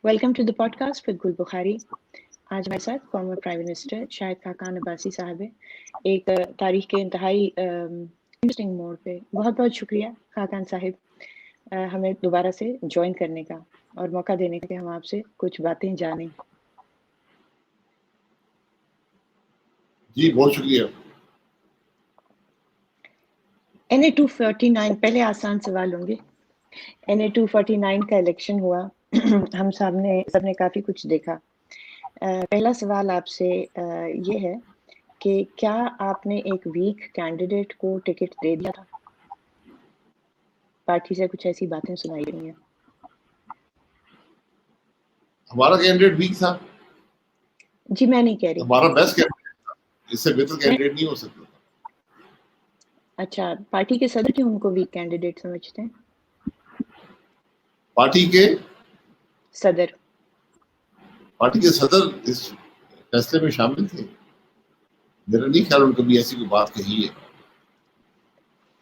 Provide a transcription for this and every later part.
Welcome to the podcast with Gul Bukhari. آج ہمارے ساتھ former prime minister Shahid Khaqan Abbasi صاحب ہیں. ایک تاریخ کے انتہائی انٹرسٹنگ موڑ پہ. بہت بہت شکریہ خاقان صاحب ہمیں دوبارہ سے جوائن کرنے کا اور موقع دینے کا کہ ہم آپ سے کچھ باتیں جانیں. جی بہت شکریہ. NA 249 پہلے آسان سوال ہوں گے. NA 249 کا الیکشن ہوا. ہم سب نے کافی کچھ دیکھا. پہلا سوال آپ سے یہ ہے کہ کیا آپ نے ایک ویک کینڈیڈیٹ کو ٹکٹ دے دیا تھا؟ پارٹی سے کچھ ایسی باتیں سنائی گئی ہیں. ہمارا کینڈیڈیٹ ویک تھا. جی میں نہیں کہہ رہی. ہمارا بیسٹ کینڈیڈیٹ تھا. اس سے بہتر کینڈیڈیٹ نہیں ہو سکتا. اچھا، پارٹی کے صدر کیوں ان کو ویک کینڈیڈیٹ سمجھتے ہیں؟ پارٹی کے صدر اس فیصلے میں شامل تھے. میرا نہیں خیال ان کبھی ایسی کوئی بات کہی ہے.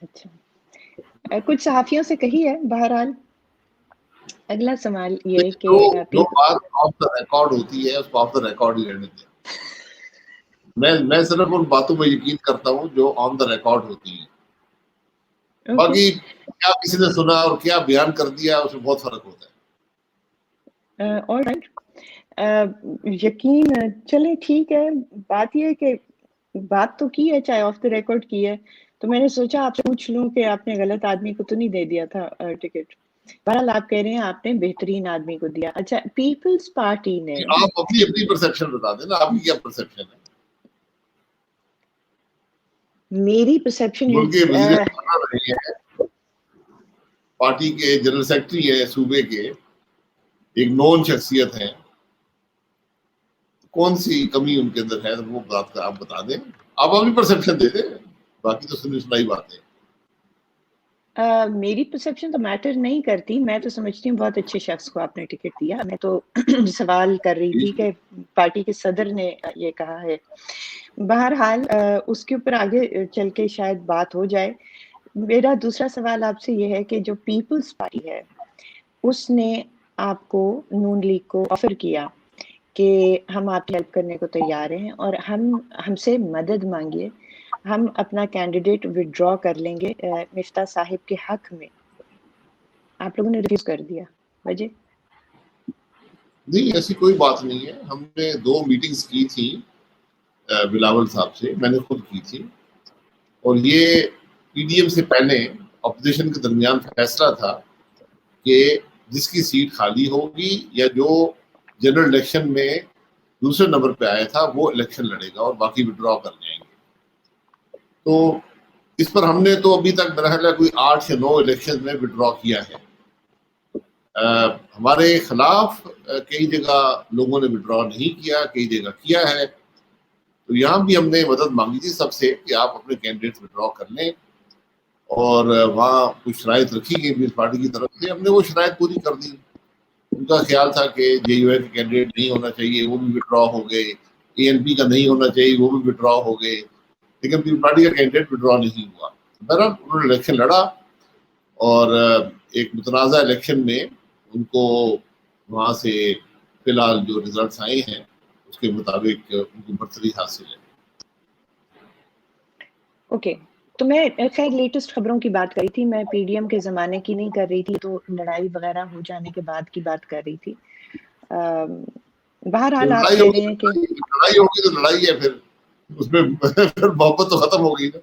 اچھا، کچھ صحافیوں سے کہی ہے. بہرحال اگلا سوال یہ کہ جو بات آف دا ریکارڈ ہوتی ہے اس کو آف دا ریکارڈ ہی رہنے دیں. میں صرف ان باتوں میں یقین کرتا ہوں جو آن دا ریکارڈ ہوتی ہیں. باقی کیا کسی نے سنا اور کیا بیان کر دیا اس میں بہت فرق ہوتا ہے. آل رائٹ، یقین چلیں ٹھیک ہے. بات یہ ہے کہ بات تو کی ہے چاہے آف دا ریکارڈ کی ہے، تو میں نے سوچا آپ سے پوچھ لوں کہ آپ نے غلط آدمی کو تو نہیں دے دیا تھا ٹکٹ. بہرحال آپ کہہ رہے ہیں آپ نے بہترین آدمی کو دیا. اچھا، پیپلز پارٹی نے آپ اپنی پرسپشن بتا دیں نا. آپ کی کیا پرسپشن ہے؟ میری پرسپشن ملک کے وزیر اعظم رہے ہیں، پارٹی کے جنرل سیکرٹری ہے صوبے کے، ایک نون شخصیت ہے. کون سی کمی ان کے اندر ہے وہ بات آپ بتا دیں. آپ اپنی پرسپشن دے دیں. باقی تو سنائی باتیں. میری پرسپشن تو میٹر نہیں کرتی. میں تو سمجھتی ہوں بہت اچھے شخص کو آپ نے ٹکٹ دیا. میں تو سوال کر رہی تھی کہ پارٹی کے صدر نے یہ کہا ہے. بہرحال اس کے اوپر آگے چل کے شاید بات ہو جائے. میرا دوسرا سوال آپ سے یہ ہے کہ جو پیپلز پارٹی ہے اس نے آپ کو نون لیگ کو آفر کیا کہ ہم آپ کی ہیلپ کرنے کو تیار ہیں اور ہم سے مدد مانگیے، ہم اپنا کینڈیڈیٹ وڈرا کر لیں گے مفتاح صاحب کے حق میں. آپ لوگوں نے ریفیوز کر دیا. وجہ؟ نہیں، ایسی کوئی بات نہیں ہے. ہم نے 2 میٹنگز کی تھی بلاول صاحب سے، میں نے خود کی تھی. اور یہ پی ڈی ایم سے پہلے اپوزیشن کے درمیان فیصلہ تھا کہ جس کی سیٹ خالی ہوگی یا جو جنرل الیکشن میں دوسرے نمبر پہ آیا تھا وہ الیکشن لڑے گا اور باقی وڈرا کر جائیں گے. تو اس پر ہم نے تو ابھی تک میرا خیال ہے کوئی 8 یا 9 الیکشن میں وڈرا کیا ہے. ہمارے خلاف کئی جگہ لوگوں نے وڈرا نہیں کیا، کئی جگہ کیا ہے. تو یہاں بھی ہم نے مدد مانگی تھی سب سے کہ آپ اپنے کینڈیڈیٹ وڈرا کر لیں، اور وہاں کچھ شرائط رکھی گئی پیپلز پارٹی کی طرف سے. ہم نے وہ شرائط پوری کر دی. ان کا خیال تھا کہ JUI کے کینڈیڈیٹ نہیں ہونا چاہیے، وہ بھی وڈرا ہو گئے. ANP کا نہیں ہونا چاہیے، وہ بھی وڈرا ہو گئے. لیکن پیپلز پارٹی کا کینڈیڈیٹ وڈرا نہیں ہوا. بہرحال انہوں نے الیکشن لڑا اور ایک متنازع الیکشن میں ان کو وہاں سے فی الحال جو ریزلٹس آئے ہیں اس کے مطابق ان کو برتری حاصل ہے. اوکے، تو میں خیر لیٹسٹ خبروں کی بات کری تھی. میں پی ڈی ایم کے زمانے کی نہیں کر رہی تھی، تو لڑائی وغیرہ ہو جانے کے بعد کی بات کر رہی تھی. بہرحال آپ کہہ رہے ہیں کہ لڑائی ہوگی تو لڑائی ہے، پھر اس میں پھر محبت تو ختم ہو گئی نا.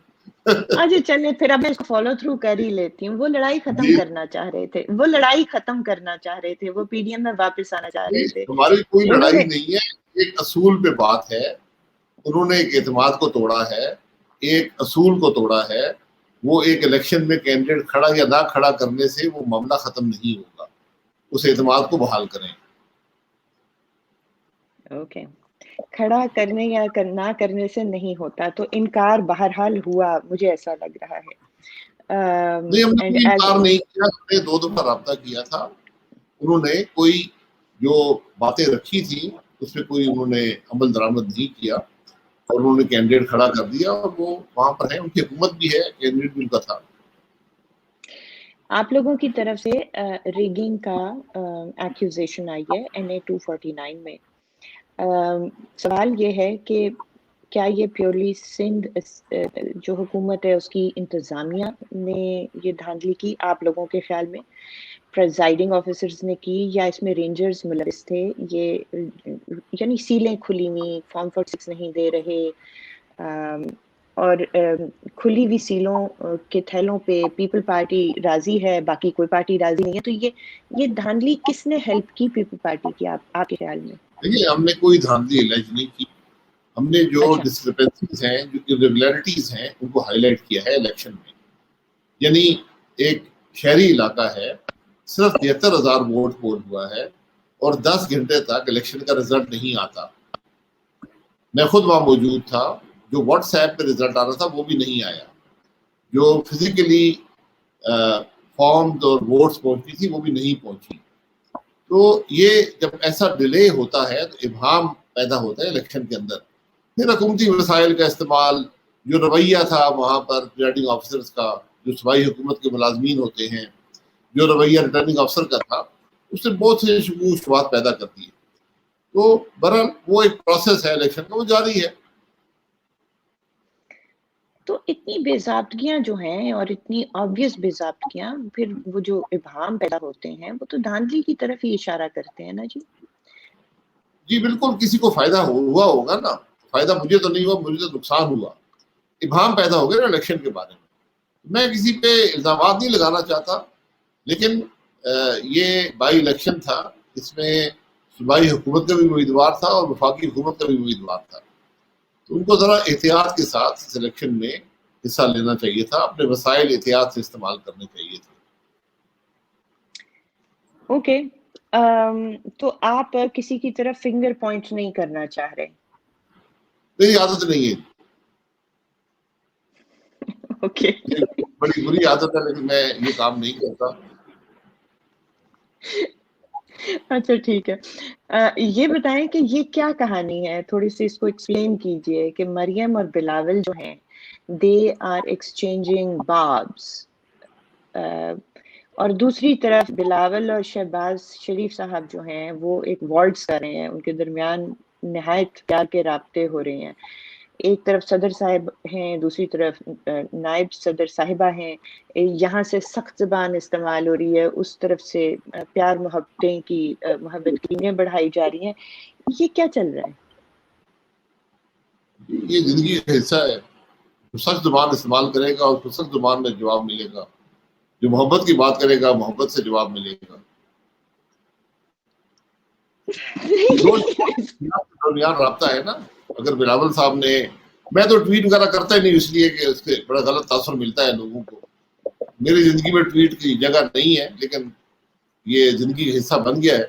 اچھا چلے پھر اب میں اس کو فالو تھرو کر ہی لیتی ہوں. وہ لڑائی ختم کرنا چاہ رہے تھے، وہ پی ڈی ایم میں واپس آنا چاہ رہے تھے. ہماری کوئی لڑائی نہیں ہے، ایک اصول پہ بات ہے. انہوں نے ایک اعتماد کو توڑا ہے، ایک اصول کو توڑا ہے. وہ ایک الیکشن میں کینڈیڈیٹ کھڑا یا نہ کھڑا کرنے سے وہ معاملہ ختم نہیں ہوگا. اس اعتماد کو بحال کریں. اوکے، کھڑا کرنے یا نہ کرنے سے نہیں ہوتا، تو انکار بہرحال ہوا مجھے ایسا لگ رہا ہے. نہیں، ہم نے انکار نہیں کیا. ہم نے 2 دفعہ رابطہ کیا تھا. انہوں نے کوئی جو باتیں رکھی تھی اس پہ کوئی انہوں نے عمل درآمد نہیں کیا اور انہوں نے کینڈیڈیٹ کھڑا کر دیا اور وہ وہاں پر ہے. ان کی حکومت بھی ہے، کینڈیڈیٹ بھی ان کا تھا. آپ لوگوں کی طرف سے ریگنگ کا ایکیوزیشن آئی ہے NA 249 میں. سوال یہ ہے کہ کیا یہ پیورلی سندھ جو حکومت ہے اس کی انتظامیہ نے یہ دھاندلی کی آپ لوگوں کے خیال میں، پریزائڈنگ آفیسرز نے کی، یا اس میں رینجرز ملوث تھے؟ یہ یعنی سیلیں کھلی ہوئی، فارم 46 نہیں دے رہے، اور کھلی ہوئی سیلوں کے تھیلوں پہ پیپل پارٹی راضی ہے، باقی کوئی پارٹی راضی نہیں ہے. تو یہ دھاندلی کس نے ہیلپ کی پیپل پارٹی کی آپ کے خیال میں؟ دیکھیے ہم نے کوئی دھاندلی الج نہیں کی، ہم نے جو اچھا ڈسکرپنسیز ہیں، جو irregularities ہیں، ان کو ہائی لائٹ کیا ہے الیکشن میں. یعنی ایک شہری علاقہ ہے، صرف 73,000 ووٹ پول ہوا ہے اور 10 گھنٹے تک الیکشن کا رزلٹ نہیں آتا. میں خود وہاں موجود تھا، جو واٹس ایپ پہ رزلٹ آ رہا تھا وہ بھی نہیں آیا، جو فزیکلی فارمز اور ووٹس پہنچی تھی وہ بھی نہیں پہنچی. تو یہ جب ایسا ڈیلے ہوتا ہے تو ابہام پیدا ہوتا ہے الیکشن کے اندر. پھر حکومتی وسائل کا استعمال، جو رویہ تھا وہاں پر پریزائڈنگ آفیسرز کا، جو صوبائی حکومت کے ملازمین ہوتے ہیں، جو رویہ ریٹرننگ افسر کا تھا، اس نے بہت سے شبہات پیدا کر دی. تو بہرحال وہ ایک پروسیس ہے الیکشن کا، وہ جاری ہے. تو اتنی بے ضابطگیاں جو ہیں اور اتنی آبویس بے ضابطگیاں، پھر وہ جو ابہام پیدا ہوتے ہیں وہ تو دھاندلی کی طرف ہی اشارہ کرتے ہیں نا جی. جی بالکل، کسی کو فائدہ ہوا ہوگا نا، فائدہ مجھے تو نہیں ہوا، مجھے تو نقصان ہوا. ابہام پیدا ہو گیا نا الیکشن کے بارے میں. میں کسی پہ الزامات نہیں لگانا چاہتا، لیکن یہ بائی الیکشن تھا، اس میں صوبائی حکومت کا بھی امیدوار تھا اور وفاقی حکومت کا بھی امیدوار تھا. تو ان کو ذرا احتیاط کے ساتھ اس الیکشن میں حصہ لینا چاہیے تھا، اپنے وسائل احتیاط سے استعمال کرنے چاہیے تھے. اوکے، تو آپ کسی کی طرف فنگر پوائنٹ نہیں کرنا چاہ رہے؟ میری عادت نہیں ہے، اوکے بڑی بری عادت ہے، لیکن میں یہ کام نہیں کرتا. اچھا ٹھیک ہے. یہ بتائیں کہ یہ کیا کہانی ہے، تھوڑی سی اس کو ایکسپلین کیجئے کہ مریم اور بلاول جو ہیں دے آر ایکسچینجنگ بابس، اور دوسری طرف بلاول اور شہباز شریف صاحب جو ہیں وہ ایک وارڈز کر رہے ہیں، ان کے درمیان نہایت پیار کے رابطے ہو رہے ہیں. ایک طرف صدر صاحب ہیں، دوسری طرف نائب صدر صاحبہ ہیں. یہاں سے سخت زبان استعمال ہو رہی ہے، اس طرف سے پیار محبت کی لینیں بڑھائی جا رہی ہیں. یہ کیا چل رہا ہے؟ یہ زندگی کا حصہ ہے. جو سخت زبان استعمال کرے گا اس کو سخت زبان میں جواب ملے گا، جو محبت کی بات کرے گا محبت سے جواب ملے گا. دو درمیان رابطہ ہے نا. اگر بلاول صاحب نے، میں تو ٹویٹ وغیرہ کرتا ہی نہیں، اس لیے کہ اس سے بڑا غلط تاثر ملتا ہے لوگوں کو. میری زندگی میں ٹویٹ کی جگہ نہیں ہے، لیکن یہ زندگی کا حصہ بن گیا ہے.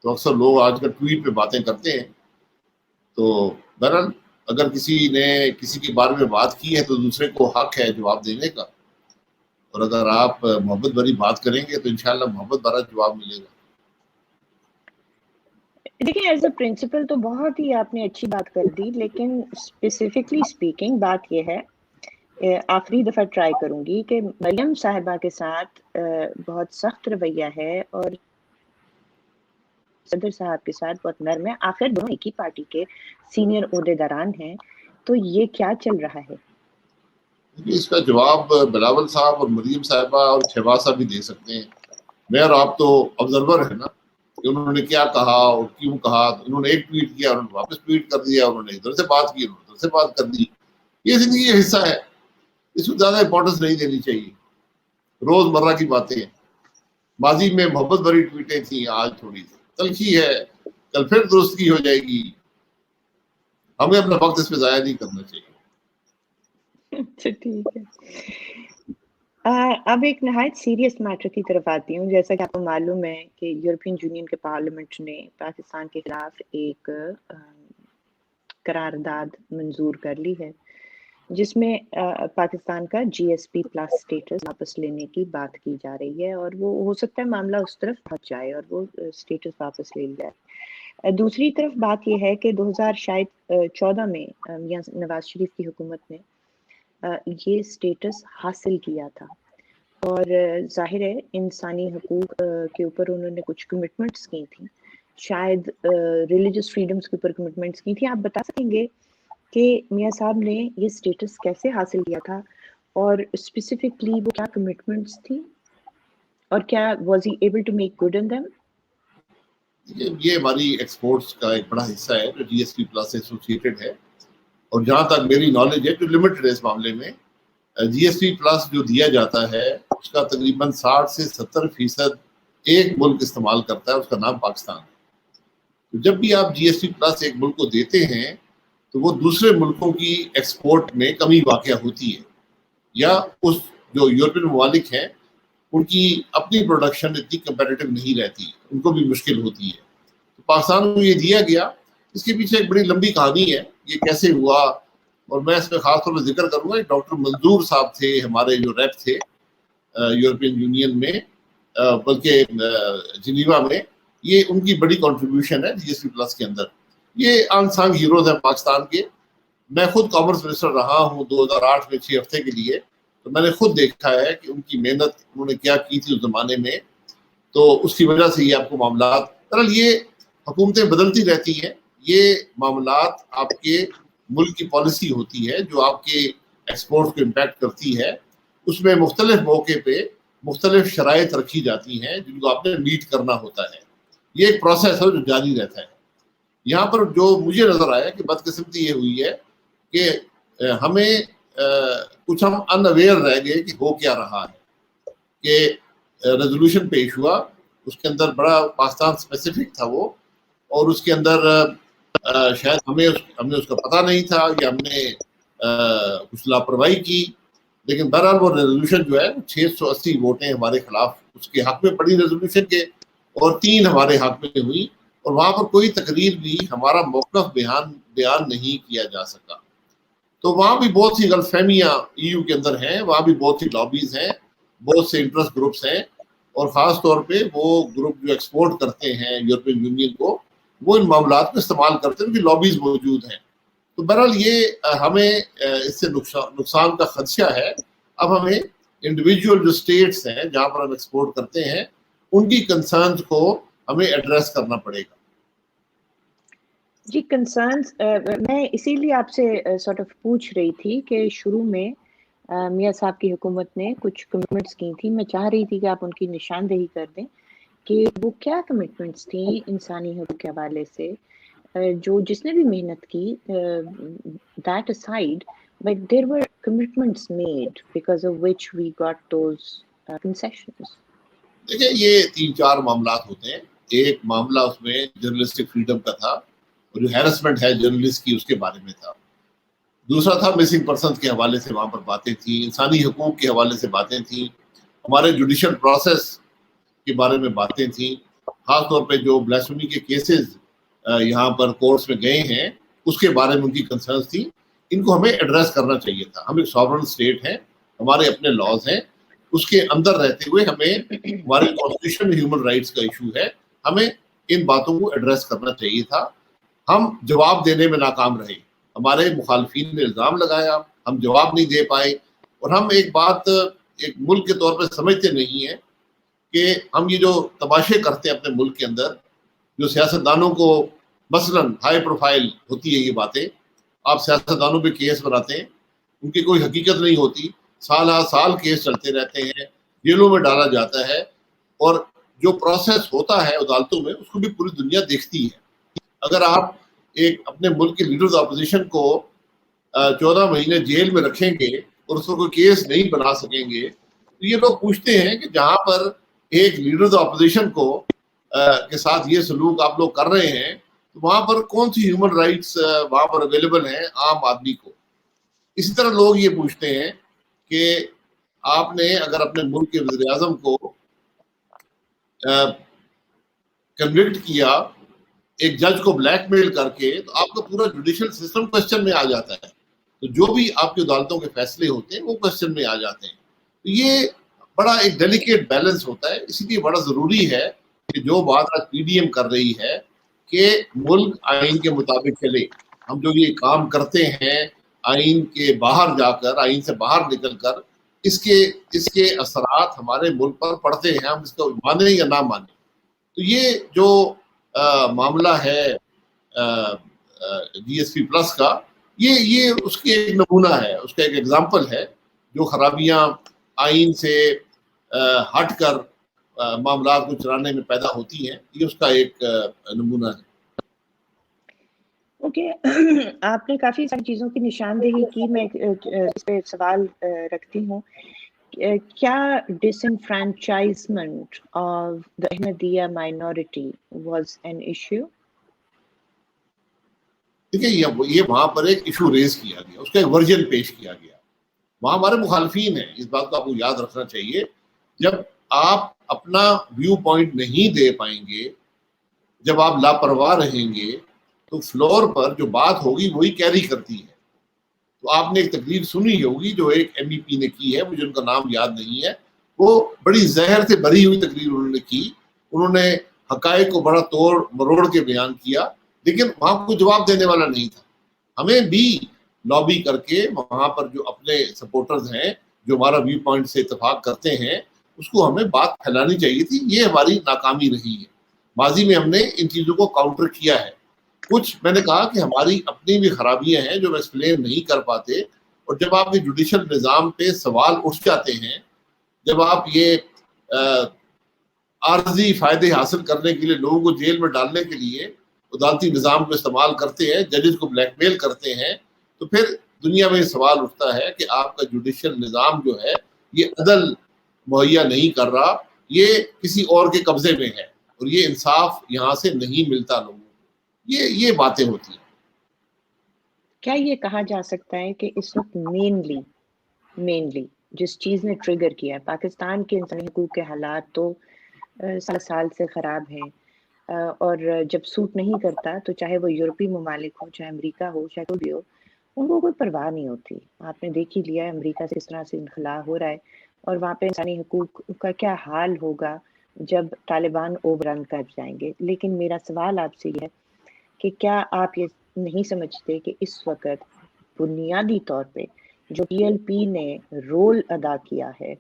تو اکثر لوگ آج کل ٹویٹ پہ باتیں کرتے ہیں. تو بہرحال اگر کسی نے کسی کے بارے میں بات کی ہے تو دوسرے کو حق ہے جواب دینے کا، اور اگر آپ محبت بھری بات کریں گے تو انشاءاللہ محبت بھرا جواب ملے گا. دیکھیں ایز اے پرنسپل تو بہت ہی آپ نے اچھی بات کر دی، لیکن اسپیسیفکلی اسپیکنگ بات یہ ہے، آخری دفعہ ٹرائی کروں گی کہ مریم صاحبہ کے ساتھ بہت سخت رویہ ہے اور صدر صاحب کے ساتھ بہت نرم ہے. آخر دونوں ایک ہی پارٹی کے سینئر عہدیداران ہیں، تو یہ کیا چل رہا ہے؟ اس کا جواب بلاول صاحب اور مریم صاحبہ اور شہباز صاحب بھی دے سکتے ہیں. میں اور آپ تو آبزرور ہیں نا، کہ انہوں نے کیا کہا اور کیوں کہا. انہوں نے ایک ٹویٹ کیا، انہوں نے واپس ٹویٹ کر دیا، انہوں نے ادھر سے بات کی، انہوں نے ادھر سے بات کر دی. یہ زندگی کا حصہ ہے، اس کو زیادہ امپورٹنس نہیں دینی چاہیے. روز مرہ کی باتیں ہیں. ماضی میں محبت بھری ٹویٹیں تھیں، آج تھوڑی تلخی ہے، کل پھر درستگی ہو جائے گی. ہمیں اپنا وقت اس پہ ضائع نہیں کرنا چاہیے. اچھا ٹھیک ہے. اب ایک نہایت سیریس میٹر کی طرف آتی ہوں. جیسا کہ آپ کو معلوم ہے کہ یورپین یونین کے پارلیمنٹ نے پاکستان کے خلاف ایک قرارداد منظور کر لی ہے، جس میں پاکستان کا GSP پلس سٹیٹس واپس لینے کی بات کی جا رہی ہے، اور وہ ہو سکتا ہے معاملہ اس طرف پہنچ جائے اور وہ سٹیٹس واپس لے جائے. دوسری طرف بات یہ ہے کہ 2014 میں نواز شریف کی حکومت نے یہ سٹیٹس حاصل کیا تھا. اور ظاہر ہے انسانی حقوق کے اوپر انہوں نے کچھ کمٹمنٹس کی تھیں، شاید ریلیجس فریڈمز کے اوپر کمٹمنٹس کی تھیں. آپ بتا سکیں گے کہ میاں صاحب نے یہ اسٹیٹس کیسے حاصل کیا تھا اور اسپیسیفکلی وہ کیا کمٹمنٹس تھی اور کیا was he able to make good on them? یہ ہماری ایکسپورٹس کا ایک بڑا حصہ ہے جو جی ایس پی پلس سے ایسوسیٹڈ ہے، اور جہاں تک میری نالج ہے جو لمیٹڈ ہے اس معاملے میں، جی ایس پی پلس جو دیا جاتا ہے اس کا تقریباً 60 سے 70% ایک ملک استعمال کرتا ہے، اس کا نام پاکستان ہے. جب بھی آپ جی ایس پی پلس ایک ملک کو دیتے ہیں تو وہ دوسرے ملکوں کی ایکسپورٹ میں کمی واقع ہوتی ہے، یا اس جو یورپین ممالک ہیں ان کی اپنی پروڈکشن اتنی کمپیٹیٹو نہیں رہتی، ان کو بھی مشکل ہوتی ہے. تو پاکستان کو یہ دیا گیا، اس کے پیچھے ایک بڑی لمبی کہانی ہے یہ کیسے ہوا، اور میں اس میں خاص طور پر ذکر کروں گا. ڈاکٹر منظور صاحب تھے ہمارے جو ریپ تھے یورپین یونین میں، بلکہ جنیوا میں، یہ ان کی بڑی کنٹریبیوشن ہے جی ایس پی پلس کے اندر. یہ انسانگ ہیروز ہیں پاکستان کے. میں خود کامرس منسٹر رہا ہوں 2008 میں 6 ہفتے کے لیے، تو میں نے خود دیکھا ہے کہ ان کی محنت انہوں نے کیا کی تھی اس زمانے میں. تو اس کی وجہ سے یہ آپ کو معاملات، دراصل یہ حکومتیں بدلتی رہتی ہیں، یہ معاملات آپ کے ملک کی پالیسی ہوتی ہے جو آپ کے ایکسپورٹ کو امپیکٹ کرتی ہے. اس میں مختلف موقع پہ مختلف شرائط رکھی جاتی ہیں جن کو آپ نے میٹ کرنا ہوتا ہے. یہ ایک پروسیس ہے جو جاری رہتا ہے. یہاں پر جو مجھے نظر آیا کہ بدقسمتی یہ ہوئی ہے کہ ہمیں کچھ ہم ان اویئر رہ گئے کہ ہو کیا رہا ہے. کہ ریزولوشن پیش ہوا، اس کے اندر بڑا پاکستان اسپیسیفک تھا وہ، اور اس کے اندر شاید ہم نے اس کا پتہ نہیں تھا کہ ہم نے کچھ لاپرواہی کی. لیکن بہرحال وہ ریزولوشن جو ہے 680 ووٹیں ہمارے خلاف اس کے حق میں پڑی ریزولوشن کے، اور 3 ہمارے حق میں ہوئی. اور وہاں پر کوئی تقریر بھی ہمارا موقف بیان نہیں کیا جا سکا. تو وہاں بھی بہت سی غلط فہمیاں ای یو کے اندر ہیں، وہاں بھی بہت سی لابیز ہیں، بہت سے انٹرسٹ گروپس ہیں، اور خاص طور پہ وہ گروپ جو ایکسپورٹ کرتے ہیں یورپین یونین کو، وہ ان معاملات کو استعمال کرتے ہیں، ان کی لابیز موجود ہیں. تو بہرحال یہ ہمیں اس سے نقصان کا خدشہ ہے. اب ہمیں انڈیویجول جو اسٹیٹس ہیں جہاں پر ہم ایکسپورٹ کرتے ہیں ان کی کنسرنز کو ہمیں ایڈریس کرنا پڑے گا. جی کنسرنز میں اسی لیے آپ سے سارٹ آف پوچھ رہی تھی کہ شروع میں میاں صاحب کی حکومت نے کچھ کمٹمنٹس کی تھی. میں چاہ رہی تھی کہ آپ ان کی نشاندہی کر دیں کہ وہ کیا کمٹمنٹس تھیں انسانی حقوق کے حوالے سے، جو جس نے بھی محنت کی. That aside, but there were commitments made because of which we got those concessions. دیکھیں یہ 3-4 معاملات ہوتے ہیں. ایک معاملہ اس میں جرنلسٹک فریڈم کا تھا، اور جو ہیرسمنٹ ہے جرنلسٹ کی اس کے بارے میں تھا. دوسرا تھا مسنگ پرسنس کے حوالے سے وہاں پر باتیں تھیں، انسانی حقوق کے حوالے سے باتیں تھیں، ہمارے جوڈیشل پروسیس کے بارے میں باتیں تھیں. خاص طور پہ جو بلیسفیمی کے کیسز یہاں پر کورٹس میں گئے ہیں اس کے بارے میں ان کی کنسرنس تھی. ان کو ہمیں ایڈریس کرنا چاہیے تھا. ہم ایک ساورن اسٹیٹ ہیں، ہمارے اپنے لاز ہیں، اس کے اندر رہتے ہوئے ہمیں ہمارے کانسٹیٹیوشن میں ہیومن رائٹس کا ایشو ہے، ہمیں ان باتوں کو ایڈریس کرنا چاہیے تھا. ہم جواب دینے میں ناکام رہے، ہمارے مخالفین نے الزام لگایا، ہم جواب نہیں دے پائے. اور ہم ایک بات ایک ملک کے طور پہ سمجھتے نہیں ہیں کہ ہم یہ جو تماشے کرتے ہیں اپنے ملک کے اندر، جو سیاستدانوں کو مثلاً ہائی پروفائل ہوتی ہے یہ باتیں، آپ سیاستدانوں پہ کیس بناتے ہیں، ان کی کوئی حقیقت نہیں ہوتی، سال کیس چلتے رہتے ہیں، جیلوں میں ڈالا جاتا ہے، اور جو پروسیس ہوتا ہے عدالتوں میں اس کو بھی پوری دنیا دیکھتی ہے. اگر آپ ایک اپنے ملک کے لیڈرز اپوزیشن کو 14 مہینے جیل میں رکھیں گے اور اس پر کوئی کیس نہیں بنا سکیں گے، تو یہ لوگ پوچھتے ہیں کہ جہاں پر ایک لیڈرز اپوزیشن کو کے ساتھ یہ سلوک آپ لوگ کر رہے ہیں، تو وہاں پر کون سی ہیومن رائٹس وہاں پر اویلیبل ہیں عام آدمی کو. اسی طرح لوگ یہ پوچھتے ہیں کہ آپ نے اگر اپنے ملک کے وزیر اعظم کو کنوکٹ کیا ایک جج کو بلیک میل کر کے، تو آپ کا پورا جوڈیشل سسٹم کوسچن میں آ جاتا ہے. تو جو بھی آپ کی عدالتوں کے فیصلے ہوتے ہیں وہ کوسچن میں آ جاتے ہیں. تو یہ بڑا ایک ڈیلیکیٹ بیلنس ہوتا ہے. اسی لیے بڑا ضروری ہے کہ جو بات آج پی ڈی ایم کر رہی ہے کہ ملک آئین کے مطابق چلے. ہم جو یہ کام کرتے ہیں آئین کے باہر جا کر، آئین سے باہر نکل کر، اس کے اثرات ہمارے ملک پر پڑتے ہیں، ہم اس کو مانیں یا نہ مانیں. تو یہ جو معاملہ ہے جی ایس پی پلس کا، یہ اس کی ایک نمونہ ہے، اس کا ایک ایگزامپل ہے. جو خرابیاں آئین سے ہٹ کر معاملات کو چلانے میں پیدا ہوتی ہیں، یہ اس کا ایک نمونہ ہے. اوکے، آپ نے کافی ساری چیزوں کی نشاندہی کی. میں اس پہ سوال رکھتی ہوں. کیا disenfranchisement of the Ahmadiyya minority was an issue? دیکھیے یہ وہاں پر ایک ایشو ریز کیا گیا، اس کا ایک ورژن پیش کیا گیا. وہاں ہمارے مخالفین ہیں، اس بات کو آپ کو یاد رکھنا چاہیے. جب آپ اپنا ویو پوائنٹ نہیں دے پائیں گے، جب آپ لاپرواہ رہیں گے، تو فلور پر جو بات ہوگی وہی کیری کرتی ہے. تو آپ نے ایک تقریر سنی ہوگی جو ایک ایم ای پی نے کی ہے، مجھے ان کا نام یاد نہیں ہے. وہ بڑی زہر سے بھری ہوئی تقریر انہوں نے کی. انہوں نے حقائق کو بڑا توڑ مروڑ کے بیان کیا، لیکن وہاں کوئی جواب دینے والا نہیں تھا. ہمیں بھی لابی کر کے وہاں پر جو اپنے سپورٹرز ہیں، جو ہمارا ویو پوائنٹ سے اتفاق کرتے ہیں، اس کو ہمیں بات پھیلانی چاہیے تھی. یہ ہماری ناکامی رہی ہے. ماضی میں ہم نے ان چیزوں کو کاؤنٹر کیا ہے. کچھ میں نے کہا کہ ہماری اپنی بھی خرابیاں ہیں جو ہم ایکسپلین نہیں کر پاتے. اور جب آپ کے جوڈیشل نظام پہ سوال اٹھ جاتے ہیں، جب آپ یہ عارضی فائدے حاصل کرنے کے لیے لوگوں کو جیل میں ڈالنے کے لیے عدالتی نظام کو استعمال کرتے ہیں، ججز کو بلیک میل کرتے ہیں، تو پھر دنیا میں یہ سوال اٹھتا ہے کہ آپ کا جوڈیشل نظام جو ہے یہ عدل مہیا نہیں کر رہا، یہ کسی اور کے قبضے میں ہے، اور یہ انصاف یہاں سے نہیں ملتا لوگوں کو. یہ باتیں ہوتی ہیں. کیا یہ کہا جا سکتا ہے کہ اس وقت مینلی جس چیز نے ٹریگر کیا ہے، پاکستان کے انسانی حقوق کے حالات تو سال سے خراب ہیں، اور جب سوٹ نہیں کرتا تو چاہے وہ یورپی ممالک ہو، چاہے امریکہ ہو، چاہے کوئی بھی ہو، ان کو کوئی پرواہ نہیں ہوتی. آپ نے دیکھ ہی لیا ہے امریکہ سے کس طرح سے انخلا ہو رہا ہے، اور وہاں پہ انسانی حقوق کا کیا حال ہوگا جب طالبان اوور رن کر جائیں گے. لیکن میرا سوال آپ سے یہ ہے کہ کیا آپ یہ نہیں سمجھتے کہ اس وقت بنیادی طور پہ جو ٹی ایل پی نے رول ادا کیا ہے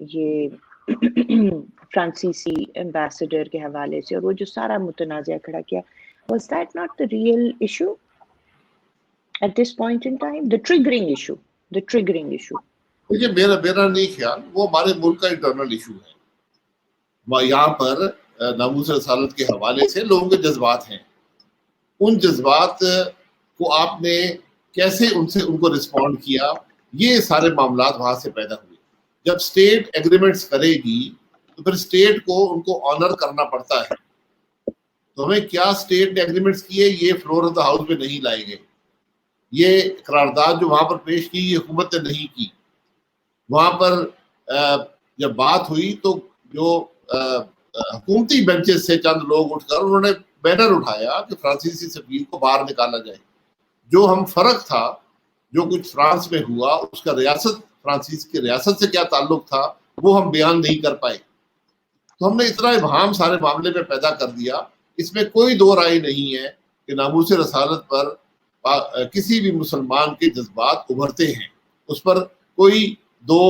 یہ فرانسیسی ایمبیسڈر کے حوالے سے، اور وہ جو سارا متنازع کھڑا کیا، was that not the real issue at this point in time? The triggering issue. دیکھیے میرا نہیں خیال وہ ہمارے ملک کا انٹرنل ایشو ہے. یہاں پر ناموس رسالت کے حوالے سے لوگوں کے جذبات ہیں. ان جذبات کو آپ نے کیسے ان کو رسپونڈ کیا، یہ سارے معاملات وہاں سے پیدا ہوئے. جب اسٹیٹ ایگریمنٹس کرے گی تو پھر اسٹیٹ کو ان کو آنر کرنا پڑتا ہے. تو ہمیں کیا اسٹیٹ نے ایگریمنٹس کیے، یہ فلور آف دا ہاؤس میں نہیں لائے گئے. یہ قرارداد جو وہاں پر پیش کی یہ حکومت نے نہیں کی. وہاں پر جب بات ہوئی تو جو حکومتی بینچز سے چند لوگ اٹھ کر انہوں نے بینر اٹھایا کہ فرانسیسی سفیر کو باہر نکالا جائے. جو ہم فرق تھا، جو کچھ فرانس میں ہوا، اس کا فرانسیس کی ریاست سے کیا تعلق تھا، وہ ہم بیان نہیں کر پائے. تو ہم نے اتنا ابہام سارے معاملے میں پیدا کر دیا. اس میں کوئی دو رائے نہیں ہے کہ ناموس رسالت پر کسی بھی مسلمان کے جذبات ابھرتے ہیں، اس پر کوئی دو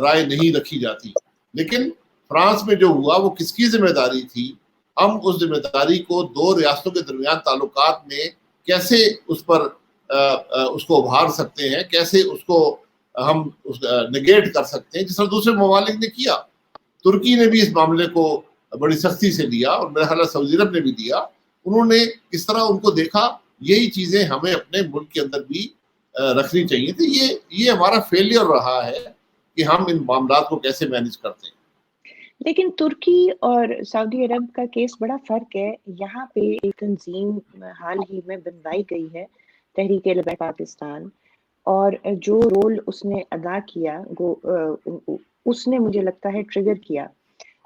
رائے نہیں رکھی جاتی. لیکن فرانس میں جو ہوا وہ کس کی ذمہ داری تھی؟ ہم اس ذمہ داری کو دو ریاستوں کے درمیان تعلقات میں کیسے اس کو ابھار سکتے ہیں، کیسے اس کو ہم نگیٹ کر سکتے ہیں، جس طرح دوسرے ممالک نے کیا. ترکی نے بھی اس معاملے کو بڑی سختی سے لیا، اور میرا خیال ہے سعودی عرب نے بھی دیا. انہوں نے اس طرح ان کو دیکھا. یہی چیزیں ہمیں اپنے ملک کے اندر بھی رکھنی چاہیے تھی. یہ ہمارا فیلئر رہا ہے کہ ہم ان معاملات کو کیسے مینج کرتے ہیں. لیکن ترکی اور سعودی عرب کا کیس بڑا فرق ہے. یہاں پہ ایک تنظیم حال ہی میں بنوائی گئی ہے، تحریک لبیک پاکستان، اور جو رول اس نے ادا کیا اس نے مجھے لگتا ہے ٹریگر کیا،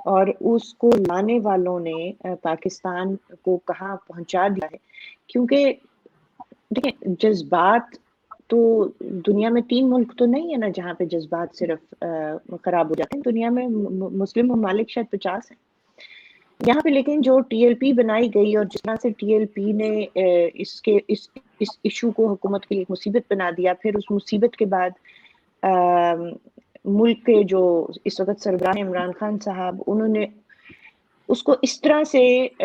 اور اس کو لانے والوں نے پاکستان کو کہاں پہنچا دیا ہے. کیونکہ دیکھیں جذبات تو دنیا میں 3 ملک تو نہیں ہے نا جہاں پہ جذبات صرف خراب ہو جاتے ہیں. دنیا میں مسلم ممالک شاید 50 ہیں یہاں پہ. لیکن جو ٹی ایل پی بنائی گئی اور جس طرح سے ٹی ایل پی نے اس ایشو کو حکومت کے لیے مصیبت بنا دیا، پھر اس مصیبت کے بعد ملک کے جو اس وقت سربراہ عمران خان صاحب، انہوں نے اس کو اس طرح سے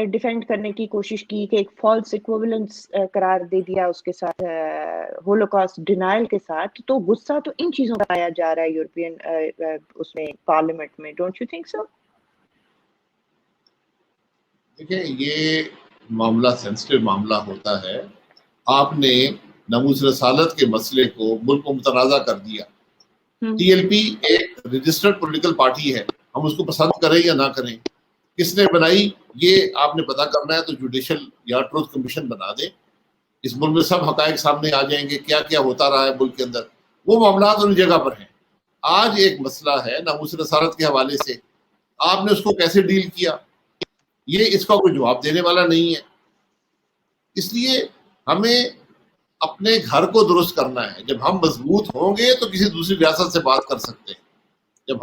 ڈیفینڈ کرنے کی کوشش کی کہ ایک فالس ایکویولنس قرار دے دیا اس کے ساتھ، ہولوکاسٹ ڈینائل کے ساتھ. تو غصہ تو ان چیزوں کا آیا جا رہا ہے یورپین اس میں پارلیمنٹ میں. Don't you think so? دیکھیں یہ معاملہ سینسٹیو معاملہ ہوتا ہے. آپ نے ناموس رسالت کے مسئلے کو ملک کو متنازع کر دیا. ٹی ایل پی ایک رجسٹرڈ پولیٹیکل پارٹی ہے، ہم اس کو پسند کریں یا نہ کریں. کس نے بنائی یہ آپ نے پتا کرنا ہے تو جوڈیشل یا ٹروتھ کمیشن بنا دیں. اس ملک میں سب حقائق سامنے آ جائیں گے، کیا کیا ہوتا رہا ہے ملک کے اندر. وہ معاملات ان جگہ پر ہیں. آج ایک مسئلہ ہے ناموس رسالت کے حوالے سے، آپ نے اس کو کیسے ڈیل کیا، یہ اس کا کوئی جواب دینے والا نہیں ہے. اس لیے ہمیں اپنے گھر کو درست کرنا ہے. جب ہم مضبوط ہوں گے تو کسی دوسری ریاست سے بات کر سکتے ہیں. جب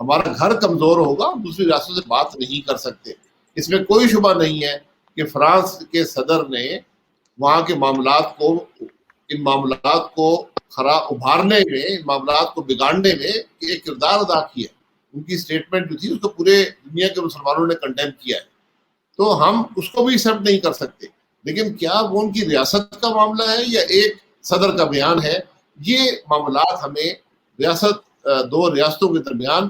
ہمارا گھر کمزور ہوگا ہم دوسری ریاست سے بات نہیں کر سکتے. اس میں کوئی شبہ نہیں ہے کہ فرانس کے صدر نے وہاں کے ان معاملات کو ابھارنے میں، ان معاملات کو بگاڑنے میں ایک کردار ادا کیا. ان کی اسٹیٹمنٹ جو تھی اس کو پورے دنیا کے مسلمانوں نے کنڈیم کیا ہے. تو ہم اس کو بھی ایکسیپٹ نہیں کر سکتے. لیکن کیا وہ ان کی ریاست کا معاملہ ہے یا ایک صدر کا بیان ہے؟ یہ معاملات ہمیں دو ریاستوں کے درمیان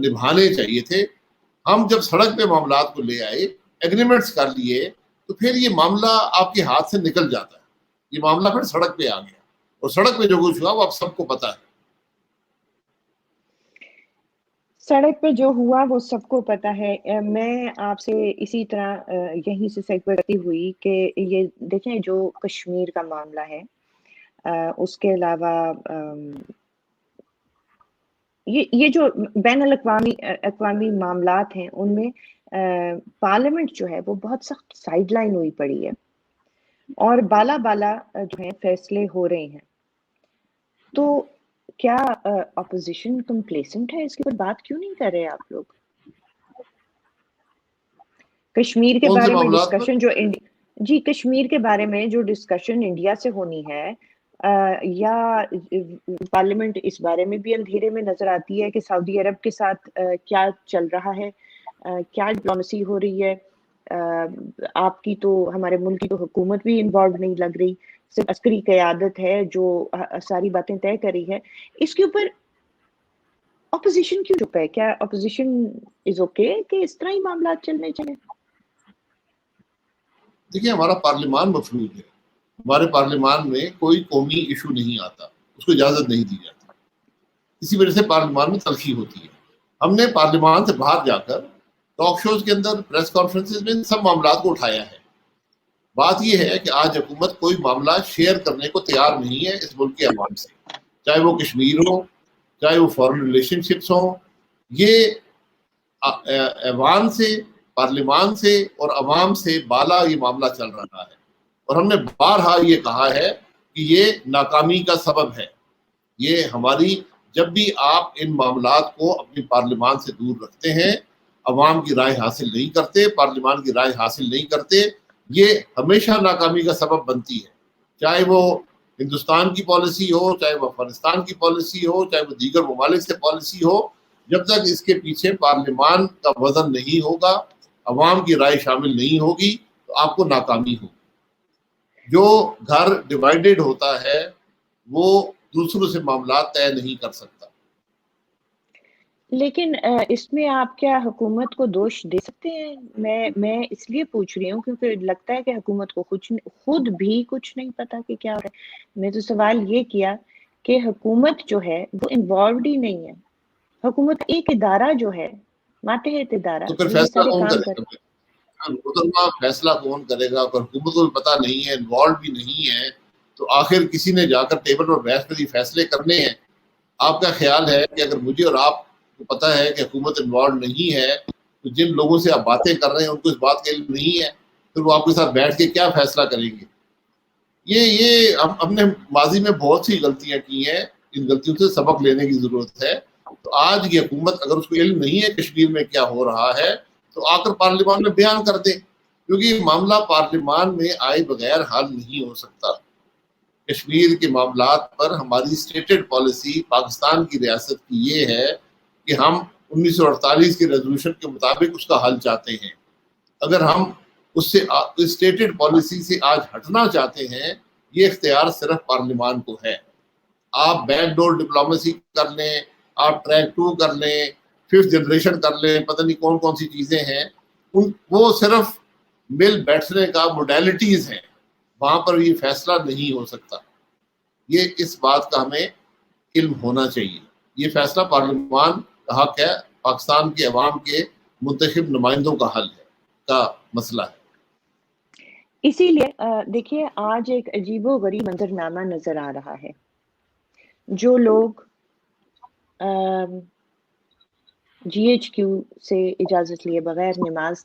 نبھانے چاہیے تھے. ہم جب سڑک پہ معاملات کو لے آئے، ایگریمنٹس کر لیے، تو پھر یہ معاملہ آپ کے ہاتھ سے نکل جاتا ہے. یہ معاملہ پھر سڑک پہ آ گیا، اور سڑک پہ جو کچھ ہوا وہ آپ سب کو پتا ہے. سڑک پہ جو ہوا وہ سب کو پتا ہے. میں آپ سے اسی طرح یہیں سے سیگوے کرتی ہوئی کہ یہ دیکھیں جو کشمیر کا معاملہ ہے، اس کے علاوہ یہ جو بین الاقوامی معاملات ہیں ان میں پارلیمنٹ جو ہے وہ بہت سخت سائیڈ لائن ہوئی پڑی ہے، اور بالا جو ہیں فیصلے ہو رہے ہیں. تو کیا اپوزیشن کمپلیسنٹ ہے؟ اس کے اوپر بات کیوں نہیں کر رہے آپ لوگ؟ کشمیر کے بارے میں ڈسکشن کشمیر کے بارے میں جو ڈسکشن انڈیا سے ہونی ہے، یا پارلیمنٹ اس بارے میں بھی اندھیرے میں نظر آتی ہے کہ سعودی عرب کے ساتھ کیا چل رہا ہے، کیا ڈپلومیسی ہو رہی ہے. آپ کی تو ہمارے ملک کی تو حکومت بھی انوالو نہیں لگ رہی، صرف عسکری قیادت ہے جو ساری باتیں طے کری ہے. اس کے اوپر اپوزیشن کیوں چپ ہے؟ کیا اپوزیشن از اوکے کہ اس طرح ہی معاملات چلنے چلے؟ دیکھیں ہمارا پارلیمان مفلوج ہے. ہمارے پارلیمان میں کوئی قومی ایشو نہیں آتا، اس کو اجازت نہیں دی جاتی. اسی وجہ سے پارلیمان میں تلخی ہوتی ہے. ہم نے پارلیمان سے باہر جا کر ٹاک شوز کے اندر، پریس کانفرنسز میں سب معاملات کو اٹھایا ہے. بات یہ ہے کہ آج حکومت کوئی معاملہ شیئر کرنے کو تیار نہیں ہے اس ملک کے عوام سے، چاہے وہ کشمیر ہو، چاہے وہ فارن ریلیشن شپس ہوں. یہ ایوان سے، پارلیمان سے اور عوام سے بالا یہ معاملہ چل رہا ہے. اور ہم نے بارہا یہ کہا ہے کہ یہ ناکامی کا سبب ہے. یہ ہماری، جب بھی آپ ان معاملات کو اپنی پارلیمان سے دور رکھتے ہیں، عوام کی رائے حاصل نہیں کرتے، پارلیمان کی رائے حاصل نہیں کرتے، یہ ہمیشہ ناکامی کا سبب بنتی ہے. چاہے وہ ہندوستان کی پالیسی ہو، چاہے وہ افغانستان کی پالیسی ہو، چاہے وہ دیگر ممالک سے پالیسی ہو، جب تک اس کے پیچھے پارلیمان کا وزن نہیں ہوگا، عوام کی رائے شامل نہیں ہوگی، تو آپ کو ناکامی ہوگی. جو گھر ڈیوائیڈڈ ہوتا ہے وہ دوسروں سے معاملات طے نہیں کر سکتا. لیکن اس میں آپ کیا حکومت کو دوش دے سکتے ہیں؟ میں اس لیے پوچھ رہی ہوں کیونکہ لگتا ہے کہ حکومت کو خود بھی کچھ نہیں پتا کہ کیا ہو رہا ہے. میں تو سوال یہ کیا کہ حکومت جو ہے وہ انوالوڈ ہی نہیں ہے. حکومت ایک ادارہ جو ہے، ماتحت ادارہ، تو پھر جو یہ فیصلہ سارے کون کام کرے گا؟ فیصلہ کون کرے گا؟ اگر حکومت کو بھی پتا نہیں ہے، انوالو بھی نہیں ہے، تو آخر کسی نے جا کر ٹیبل پر بیٹھ کر یہ فیصلے کرنے ہیں. آپ کا خیال ہے کہ اگر مجھے اور آپ کو پتا ہے کہ حکومت انوالو نہیں ہے، تو جن لوگوں سے آپ باتیں کر رہے ہیں ان کو اس بات کا علم نہیں ہے، پھر وہ آپ کے ساتھ بیٹھ کے کیا فیصلہ کریں گے؟ یہ ہم نے ماضی میں بہت سی غلطیاں کی ہیں، ان غلطیوں سے سبق لینے کی ضرورت ہے. تو آج یہ حکومت اگر اس کو علم نہیں ہے کشمیر میں کیا ہو رہا ہے، تو آ کر پارلیمان میں بیان کر دیں، کیونکہ یہ معاملہ پارلیمان میں آئے بغیر حل نہیں ہو سکتا. کشمیر کے معاملات پر ہماری اسٹیٹڈ پالیسی پاکستان کی ریاست کی یہ ہے کہ ہم 1948 کے ریزولوشن کے مطابق اس کا حل چاہتے ہیں. اگر ہم اس سے اسٹیٹڈ پالیسی سے آج ہٹنا چاہتے ہیں، یہ اختیار صرف پارلیمان کو ہے. آپ بیک ڈور ڈپلومیسی کر لیں، آپ ٹریک 2 کر لیں، 5th جنریشن کر لیں، پتہ نہیں کون کون سی چیزیں ہیں، وہ صرف مل بیٹھنے کا موڈیلٹیز ہیں، وہاں پر یہ فیصلہ نہیں ہو سکتا. یہ اس بات کا ہمیں علم ہونا چاہیے. یہ فیصلہ پارلیمان کا حق ہے، پاکستان کے عوام کے منتخب نمائندوں کا حل ہے، کا مسئلہ ہے. اسی لیے دیکھیے آج ایک عجیب و غریب منظرنامہ نظر آ رہا ہے. جو لوگ جی ایچ کیو سے اجازت لیے بغیر نماز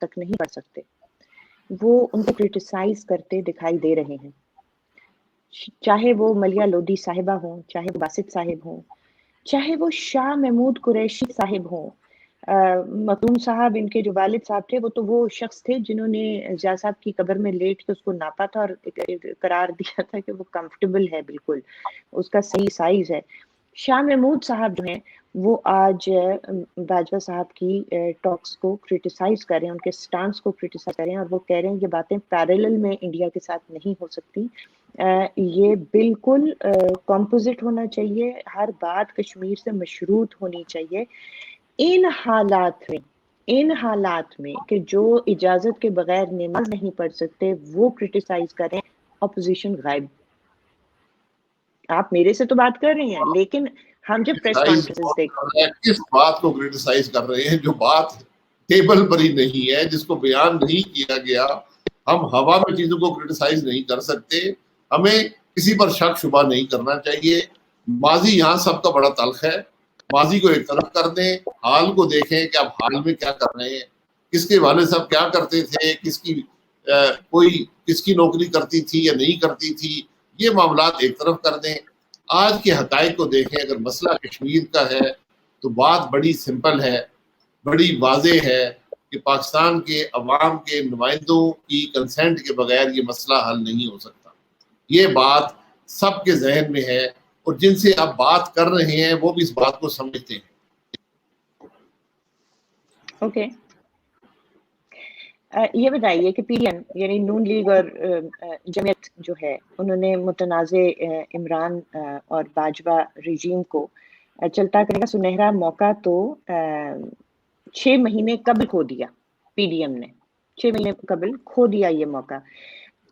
تک نہیں پڑھ سکتے، وہ ان کو کرٹیسائز کرتے دکھائی دے رہے ہیں. چاہے وہ ملیہ لودھی صاحبہ ہوں، چاہے وہ باسط صاحب ہوں، چاہے وہ شاہ محمود قریشی صاحب ہوں. مخدوم صاحب ان کے جو والد صاحب تھے وہ تو وہ شخص تھے جنہوں نے زیا صاحب کی قبر میں لیٹ کے اس کو ناپا تھا اور قرار دیا تھا کہ وہ کمفرٹیبل ہے، بالکل اس کا صحیح سائز ہے. شاہ محمود صاحب جو ہیں وہ آج باجوہ صاحب کی ٹاکس کو کرٹیسائز کر رہے ہیں، ان کے سٹانس کو کرٹیسائز کر رہے ہیں، اور وہ کہہ رہے ہیں یہ باتیں پیرلل میں انڈیا کے ساتھ نہیں ہو سکتی. یہ بالکل کمپوزٹ ہونا چاہیے، ہر بات کشمیر سے مشروط ہونی چاہیے. ان حالات میں کہ جو اجازت کے بغیر نماز نہیں پڑھ سکتے وہ کرٹیسائز کریں، اپوزیشن غائب. آپ میرے سے تو بات کر رہے ہیں، لیکن ہم جب پریس کانفرنس دیکھتے ہیں، کس بات کو کرٹیسائز کر رہے ہیں جو بات ٹیبل پر ہی نہیں ہے، جس کو بیان نہیں کیا گیا. ہم ہوا میں چیزوں کو کرٹیسائز نہیں کر سکتے. ہمیں کسی پر شک شبہ نہیں کرنا چاہیے. ماضی یہاں سب کا بڑا تلخ ہے. ماضی کو ایک طرف کر دیں، حال کو دیکھیں کہ اب حال میں کیا کر رہے ہیں، کس کے والد صاحب کیا کرتے تھے، کوئی کس کی نوکری کرتی تھی یا نہیں کرتی تھی، یہ معاملات ایک طرف کر دیں. آج کے حقائق کو دیکھیں. اگر مسئلہ کشمیر کا ہے تو بات بڑی سمپل ہے، بڑی واضح ہے کہ پاکستان کے عوام کے نمائندوں کی کنسنٹ کے بغیر یہ مسئلہ حل نہیں ہو سکتا. یہ بات سب کے ذہن میں ہے، اور جن سے آپ بات کر رہے ہیں وہ بھی اس بات کو سمجھتے ہیں. اوکے، یہ بتائیے کہ پی ڈی ایم یعنی نون لیگ اور جمعیت جو ہے انہوں نے متنازع عمران اور باجوہ رجیم کو چلتا کرنے کا سنہرا موقع تو 6 مہینے قبل کھو دیا. پی ڈی ایم نے 6 مہینے قبل کھو دیا یہ موقع،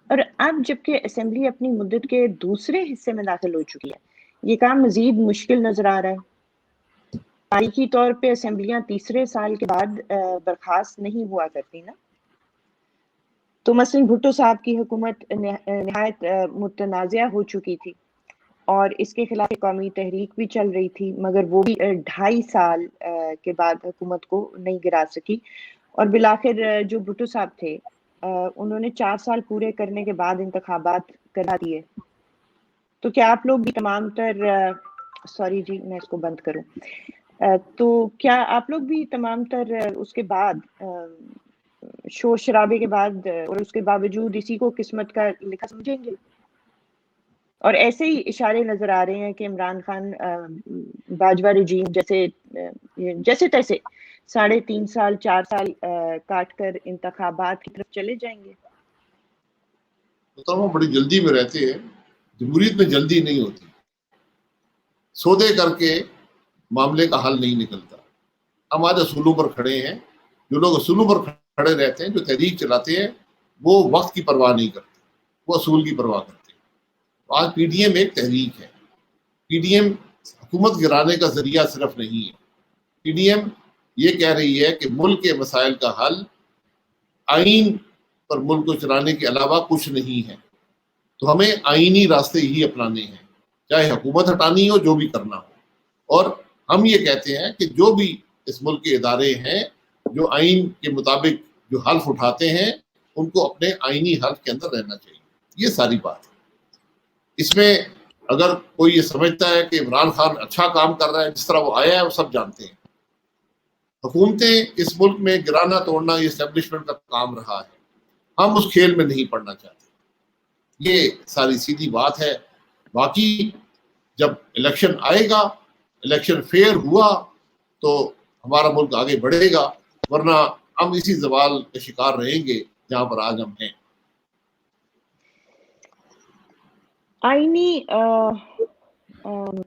اور اب جبکہ اسمبلی اپنی مدت کے دوسرے حصے میں داخل ہو چکی ہے، یہ کام مزید مشکل نظر آ رہا ہے. تاریخی طور پہ اسمبلیاں تیسرے سال کے بعد برخاست نہیں ہوا کرتی نا. تو مثلا بھٹو صاحب کی حکومت نہایت متنازعہ ہو چکی تھی اور اس کے خلاف قومی تحریک بھی چل رہی تھی، مگر وہ بھی 2.5 سال کے بعد حکومت کو نہیں گرا سکی. اور بالآخر جو بھٹو صاحب تھے انہوں نے 4 سال پورے کرنے کے بعد انتخابات کرا دیے. تو کیا آپ لوگ بھی تمام تر سوری جی میں اس کو بند کروں، تو کیا آپ لوگ بھی تمام تر اس کے بعد شور شرابے کے بعد اور اس کے باوجود اسی کو قسمت کا لکھا سمجھیں گے؟ اور ایسے ہی اشارے نظر آ رہے ہیں کہ عمران خان باجوہ رجیم جیسے تیسے 3.5 سال 4 سال کاٹ کر انتخابات کی طرف چلے جائیں گے. وہ بڑی جلدی میں رہتے ہیں. جمہوریت میں جلدی نہیں ہوتی، سودے کر کے معاملے کا حل نہیں نکلتا. ہم آج اصولوں پر کھڑے ہیں. جو لوگ اصولوں پر کھڑے رہتے ہیں، جو تحریک چلاتے ہیں، وہ وقت کی پرواہ نہیں کرتے، وہ اصول کی پرواہ کرتے ہیں. آج پی ڈی ایم ایک تحریک ہے. پی ڈی ایم حکومت گرانے کا ذریعہ صرف نہیں ہے. پی ڈی ایم یہ کہہ رہی ہے کہ ملک کے مسائل کا حل آئین پر ملک کو چلانے کے علاوہ کچھ نہیں ہے. تو ہمیں آئینی راستے ہی اپنانے ہیں، چاہے حکومت ہٹانی ہو، جو بھی کرنا ہو. اور ہم یہ کہتے ہیں کہ جو بھی اس ملک کے ادارے ہیں جو آئین کے مطابق جو حلف اٹھاتے ہیں ان کو اپنے آئینی حلف کے اندر رہنا چاہیے. یہ ساری بات ہے. اس میں اگر کوئی یہ سمجھتا ہے کہ عمران خان اچھا کام کر رہا ہے، جس طرح وہ آیا ہے وہ سب جانتے ہیں. حکومتیں اس ملک میں گرانا توڑنا یہ اسٹیبلشمنٹ کا کام رہا ہے. ہم اس کھیل میں نہیں پڑنا چاہتے. یہ ساری سیدھی بات ہے. باقی جب الیکشن آئے گا، الیکشن فیئر ہوا تو ہمارا ملک آگے بڑھے گا، ورنہ ہم اسی زوال کے شکار رہیں گے جہاں پر آج ہم ہیں. آئینی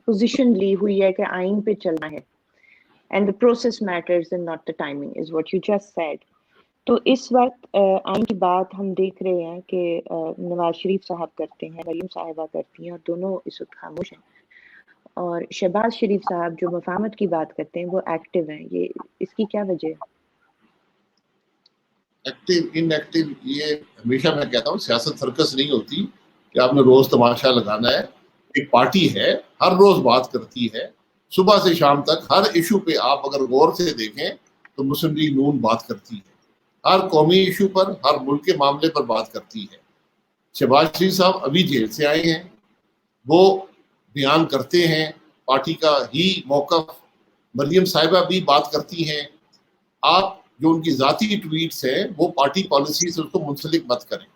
پوزیشن لی ہوئی ہے کہ آئین پہ چلنا ہے، and the process matters and not the timing is what you just said. تو اس وقت آئین کی بات ہم دیکھ رہے ہیں کہ نواز شریف صاحب کرتے ہیں، مریم صاحبہ کرتی ہیں، اور دونوں اس وقت خاموش ہیں. اور شہباز شریف صاحب جو مفاہمت کی بات کرتے ہیں وہ ایکٹیو ہیں. یہ اس کی کیا وجہ ہے؟ ایکٹیو ان ایکٹیو، یہ ہمیشہ میں کہتا ہوں سیاست سرکس نہیں ہوتی کہ آپ نے روز تماشا لگانا ہے. ایک پارٹی ہے، ہر روز بات کرتی ہے، صبح سے شام تک ہر ایشو پہ آپ اگر غور سے دیکھیں تو مسلم لیگ نون بات کرتی ہے، ہر قومی ایشو پر، ہر ملک کے معاملے پر بات کرتی ہے. شہباز شریف صاحب ابھی جیل سے آئے ہیں، وہ بیان کرتے ہیں پارٹی کا ہی موقف. مریم صاحبہ بھی بات کرتی ہیں. آپ جو ان کی ذاتی ٹویٹس ہیں وہ پارٹی پالیسی سے اس کو منسلک مت کریں.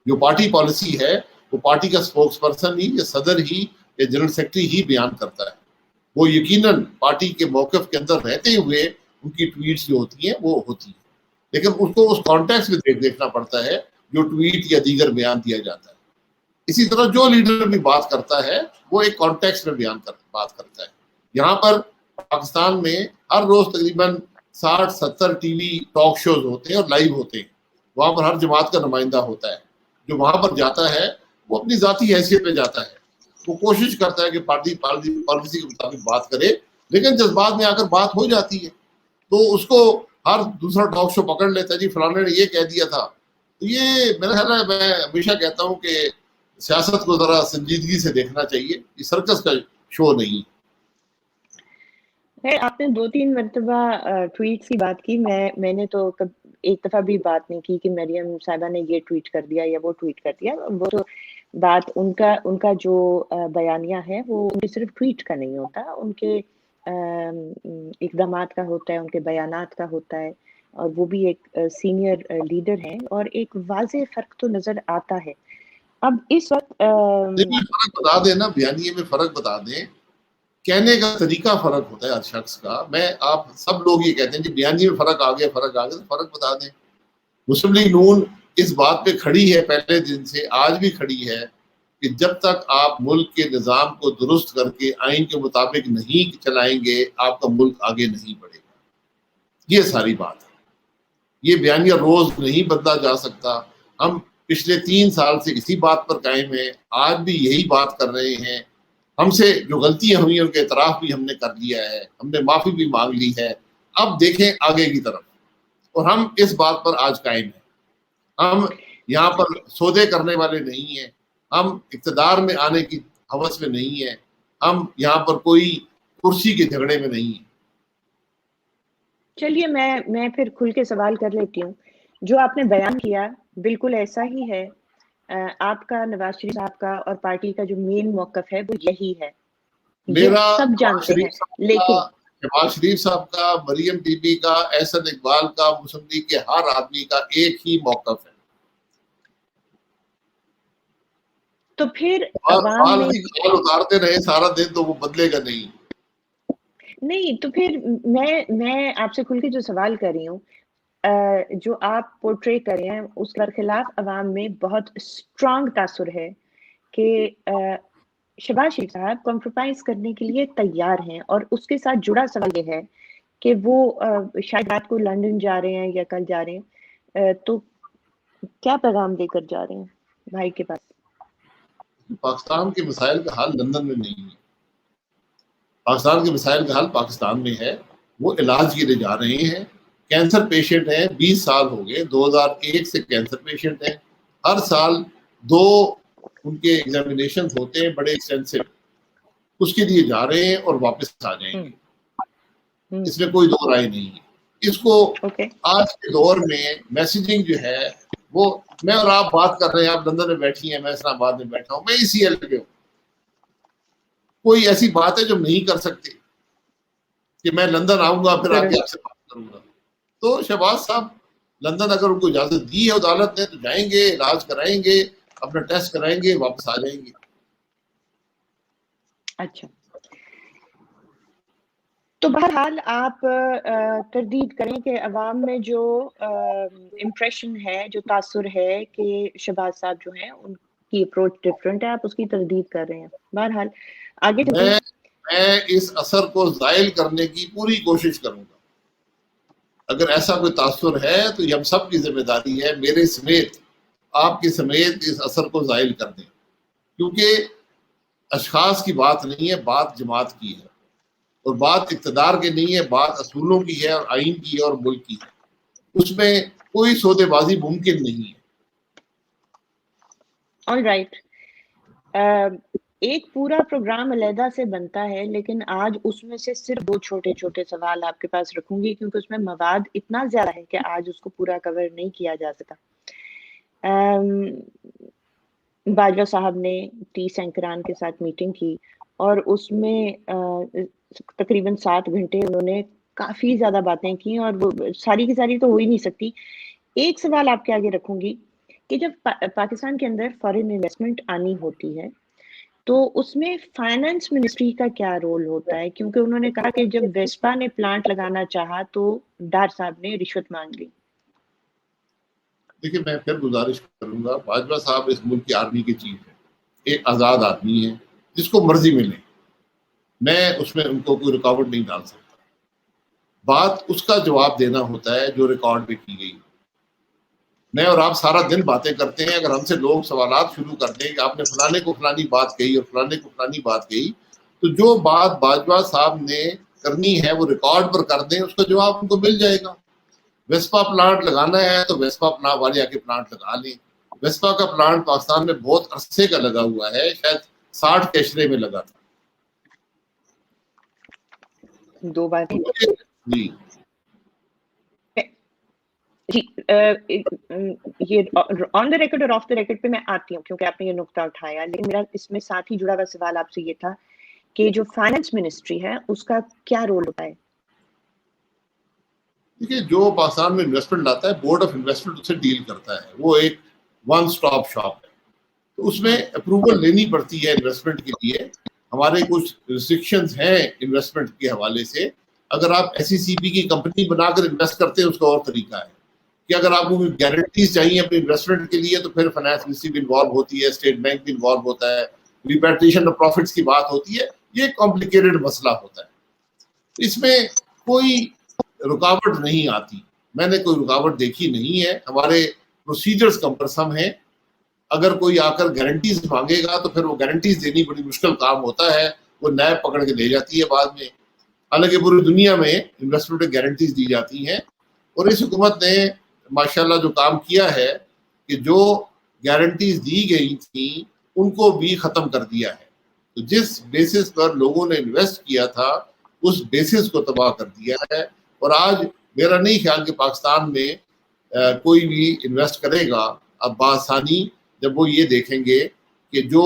جو پارٹی پالیسی ہے وہ پارٹی کا اسپوکس پرسن ہی یا صدر ہی یا جنرل سیکرٹری ہی بیان کرتا ہے. وہ یقیناً پارٹی کے موقف کے اندر رہتے ہوئے ان کی ٹویٹس جو ہوتی ہیں وہ ہوتی ہیں، لیکن اس کو اس کانٹیکسٹ میں دیکھنا پڑتا ہے جو ٹویٹ یا دیگر بیان دیا جاتا ہے. اسی طرح جو لیڈر بھی بات کرتا ہے وہ ایک کانٹیکسٹ میں بات کرتا ہے. یہاں پر پاکستان میں ہر روز تقریباً 60-70 ٹی وی ٹاک شوز ہوتے ہیں اور لائیو ہوتے ہیں. وہاں پر ہر جماعت کا نمائندہ ہوتا ہے. جو وہاں پر جاتا ہے وہ اپنی ذاتی حیثیت پہ جاتا ہے، وہ کوشش کرتا ہے کہ پارٹی پالیسی کے مطابق بات کرے، لیکن جذبات میں آ کر بات ہو جاتی ہے تو اس کو ہر دوسرا ٹاک شو پکڑ لیتا ہے، جی فلانے نے یہ کہہ دیا تھا. تو یہ میرا خیال ہے، میں ہمیشہ کہتا ہوں کہ سیاست کو ذرا سنجیدگی سے دیکھنا چاہیے، یہ سرکس کا شو نہیں. آپ نے 2-3 مرتبہ ٹویٹس کی بات کی. میں نے تو ایک دفعہ بھی بات نہیں کی کہ مریم صاحبہ نے یہ ٹویٹ کر دیا یا وہ ٹویٹ کر دیا. وہ تو بات ان کا جو بیانیہ ہے وہ ان کے صرف ٹویٹ کا نہیں ہوتا، ان کے اقدامات کا ہوتا ہے، ان کے بیانات کا ہوتا ہے، اور وہ بھی ایک سینئر لیڈر ہیں، اور ایک واضح فرق تو نظر آتا ہے. اب اس وقت فرق بتا دیں نا، بیانیے میں فرق بتا دیں، کہنے کا طریقہ فرق ہوتا ہے ہر شخص کا. آپ سب لوگ یہ کہتے ہیں کہ بیانیے میں فرق آ گیا تو فرق بتا دیں. مسلم لیگ نون اس بات پہ کھڑی ہے پہلے دن سے، آج بھی کھڑی ہے کہ جب تک آپ ملک کے نظام کو درست کر کے آئین کے مطابق نہیں چلائیں گے آپ کا ملک آگے نہیں بڑھے گا. یہ ساری بات ہے. یہ بیانیہ روز نہیں بدلا جا سکتا. ہم پچھلے 3 سال سے اسی بات پر قائم ہیں، آج بھی یہی بات کر رہے ہیں. ہم سے جو غلطیاں ہوئی ان کے اعتراف بھی ہم نے کر لیا ہے، ہم نے معافی بھی مانگ لی ہے. اب دیکھیں آگے کی طرف، اور ہم اس بات پر آج قائم ہیں. ہم یہاں پر سودے کرنے والے نہیں ہیں، ہم اقتدار میں آنے کی ہوس میں نہیں ہیں، ہم یہاں پر کوئی کرسی کے جھگڑے میں نہیں ہیں. چلیے میں پھر کھل کے سوال کر لیتی ہوں. جو آپ نے بیان کیا بالکل ایسا ہی ہے. آپ کا، نواز شریف صاحب کا اور پارٹی کا جو مین موقف ہے وہ یہی ہے، یہ سب جانتے ہیں. لیکن شہباز شریف صاحب کا، مریم بی بی کا، احسن اقبال کا، مسلم لیگ کے ہر آدمی کا ایک ہی موقف ہے. تو پھر عوام میں اتارتے رہے سارا دن تو وہ بدلے گا نہیں. تو پھر میں آپ سے کھل کے جو سوال کر رہی ہوں، جو آپ پورٹری کر رہے ہیں اس کے خلاف عوام میں بہت اسٹرانگ تاثر ہے کہ شہباز شریف صاحب کمپرومائز کرنے کے لیے تیار ہیں. اور اس کے ساتھ جڑا سوال یہ ہے کہ وہ شاید رات کو لندن جا رہے ہیں یا کل جا رہے ہیں، تو کیا پیغام دے کر جا رہے ہیں بھائی کے پاس؟ پاکستان کے مسائل کا حل لندن میں نہیں ہے. پاکستان کے مسائل کا حل پاکستان میں ہے. وہ علاج کے لیے جا رہے ہیں. کینسر پیشنٹ ہیں، 20 سال ہو گئے، 2001 سے کینسر پیشنٹ ہیں. ہر سال 2 ان کے ایگزامینیشن ہوتے ہیں بڑے ایکسٹینسو، اس کے لیے جا رہے ہیں اور واپس آ جائیں گے. اس میں کوئی دو رائے نہیں ہے. اس کو آج کے دور میں میسیجنگ جو ہے وہ، میں اور آپ بات کر رہے ہیں، آپ لندن میں بیٹھی ہیں، میں اسلام آباد میں بیٹھا ہوں، میں اسی ایل پہ ہوں. کوئی ایسی بات ہے جو نہیں کر سکتے کہ میں لندن آؤں گا پھر آ کے آپ سے بات کروں گا. تو شہباز صاحب لندن اگر ان کو اجازت دی ہے عدالت نے تو جائیں گے، علاج کرائیں گے. اپنا ٹیسٹ کرائیں گے, واپس آ جائیں گے. اچھا, تو بہرحال آپ تردید کریں کہ عوام میں جو امپریشن ہے, جو تاثر ہے کہ شہباز صاحب جو ہیں ان کی اپروچ ڈفرینٹ ہے, آپ اس کی تردید کر رہے ہیں. بہرحال آگے میں اس اثر کو زائل کرنے کی پوری کوشش کروں گا. اگر ایسا کوئی تاثر ہے تو یہ ہم سب کی ذمہ داری ہے, میرے سمیت, آپ کے سمیت, اس اثر کو زائل کر دیں. کیونکہ اشخاص کی بات نہیں ہے, بات جماعت کی ہے, اور بات اقتدار کی نہیں ہے, بات اصولوں کی ہے, اور آئین کی ہے, اور ملک کی ہے. اس میں کوئی سودے بازی ممکن نہیں ہے. آل رائٹ, ایک پورا پروگرام علیحدہ سے بنتا ہے, لیکن آج اس میں سے صرف 2 چھوٹے چھوٹے سوال آپ کے پاس رکھوں گی, کیونکہ اس میں مواد اتنا زیادہ ہے کہ آج اس کو پورا کور نہیں کیا جا سکا. باجوہ صاحب نے 30 اینکران کے ساتھ میٹنگ کی, اور اس میں تقریباً 7 گھنٹے انہوں نے کافی زیادہ باتیں کی, اور وہ ساری کی ساری تو ہو ہی نہیں سکتی. ایک سوال آپ کے آگے رکھوں گی کہ جب پاکستان کے اندر فارن انویسٹمنٹ آنی ہوتی ہے تو اس میں فائنانس منسٹری کا کیا رول ہوتا ہے؟ کیونکہ انہوں نے کہا کہ جب ویسپا نے پلانٹ لگانا چاہا تو ڈار صاحب نے رشوت مانگ لی. دیکھیے, میں پھر گزارش کروں گا, باجوہ صاحب اس ملک کی آرمی کے چیف ہیں, ایک آزاد آدمی ہے, جس کو مرضی ملے, میں اس میں ان کو کوئی رکاوٹ نہیں ڈال سکتا. بات اس کا جواب دینا ہوتا ہے جو ریکارڈ پہ کی گئی. میں اور آپ سارا دن باتیں کرتے ہیں, اگر ہم سے لوگ سوالات شروع کر دیں کہ آپ نے فلانے کو فلانی بات کہی اور فلانے کو فلانی بات کہی, تو جو بات باجوہ صاحب نے کرنی ہے وہ ریکارڈ پر کر دیں, اس کا جواب ان کو مل جائے گا. ویسپا پلانٹ لگانا ہے تو ویسپا پلانٹ والے آ کے پلانٹ لگا لیں. ویسپا کا پلانٹ پاکستان میں بہت عرصے کا لگا ہوا ہے, شاید 60 کے عشرے میں لگا تھا. 2 باتیں جی جی, یہ آن دا ریکارڈ اور آف دا ریکارڈ پہ میں آتی ہوں, کیونکہ آپ نے یہ نقطہ اٹھایا, لیکن میرا اس میں ساتھ ہی جڑا ہوا سوال آپ سے یہ تھا کہ جو فائنانس منسٹری ہے اس کا کیا رول ہوتا ہے؟ دیکھیے, جو پاکستان میں انویسٹمنٹ لاتا ہے, بورڈ آف انویسٹمنٹ اسے ڈیل کرتا ہے. وہ ایک ون سٹاپ شاپ ہے, تو اس میں اپروول لینی پڑتی ہے انویسٹمنٹ کے لیے. ہمارے کچھ ریسٹرکشنز ہیں انویسٹمنٹ کے حوالے سے. اگر آپ ایس سی سی پی کی کمپنی بنا کر انویسٹ کرتے ہیں, اس کا اور طریقہ ہے کہ اگر آپ کو گارنٹیز چاہیے اپنے انویسٹمنٹ کے لیے, تو پھر فائنانس منسٹری بھی انوالو ہوتی ہے, اسٹیٹ بینک بھی انوالو ہوتا ہے, ریپیٹریشن آف پروفٹس کی بات ہوتی ہے. یہ ایک کمپلیکیٹڈ مسئلہ ہوتا ہے. اس میں کوئی رکاوٹ نہیں آتی, میں نے کوئی رکاوٹ دیکھی نہیں ہے. ہمارے پروسیجرز کمپرسم ہیں. اگر کوئی آ کر گارنٹیز مانگے گا تو پھر وہ گارنٹیز دینی بڑی مشکل کام ہوتا ہے, وہ نیب پکڑ کے لے جاتی ہے بعد میں. حالانکہ پوری دنیا میں انویسٹمنٹ میں گارنٹیز دی جاتی ہیں, اور اس حکومت نے ماشاءاللہ جو کام کیا ہے کہ جو گارنٹیز دی گئی تھیں ان کو بھی ختم کر دیا ہے. تو جس بیسس پر لوگوں نے انویسٹ کیا تھا اس بیسس کو تباہ کر دیا ہے. اور آج میرا نہیں خیال کہ پاکستان میں کوئی بھی انویسٹ کرے گا اب بآسانی, جب وہ یہ دیکھیں گے کہ جو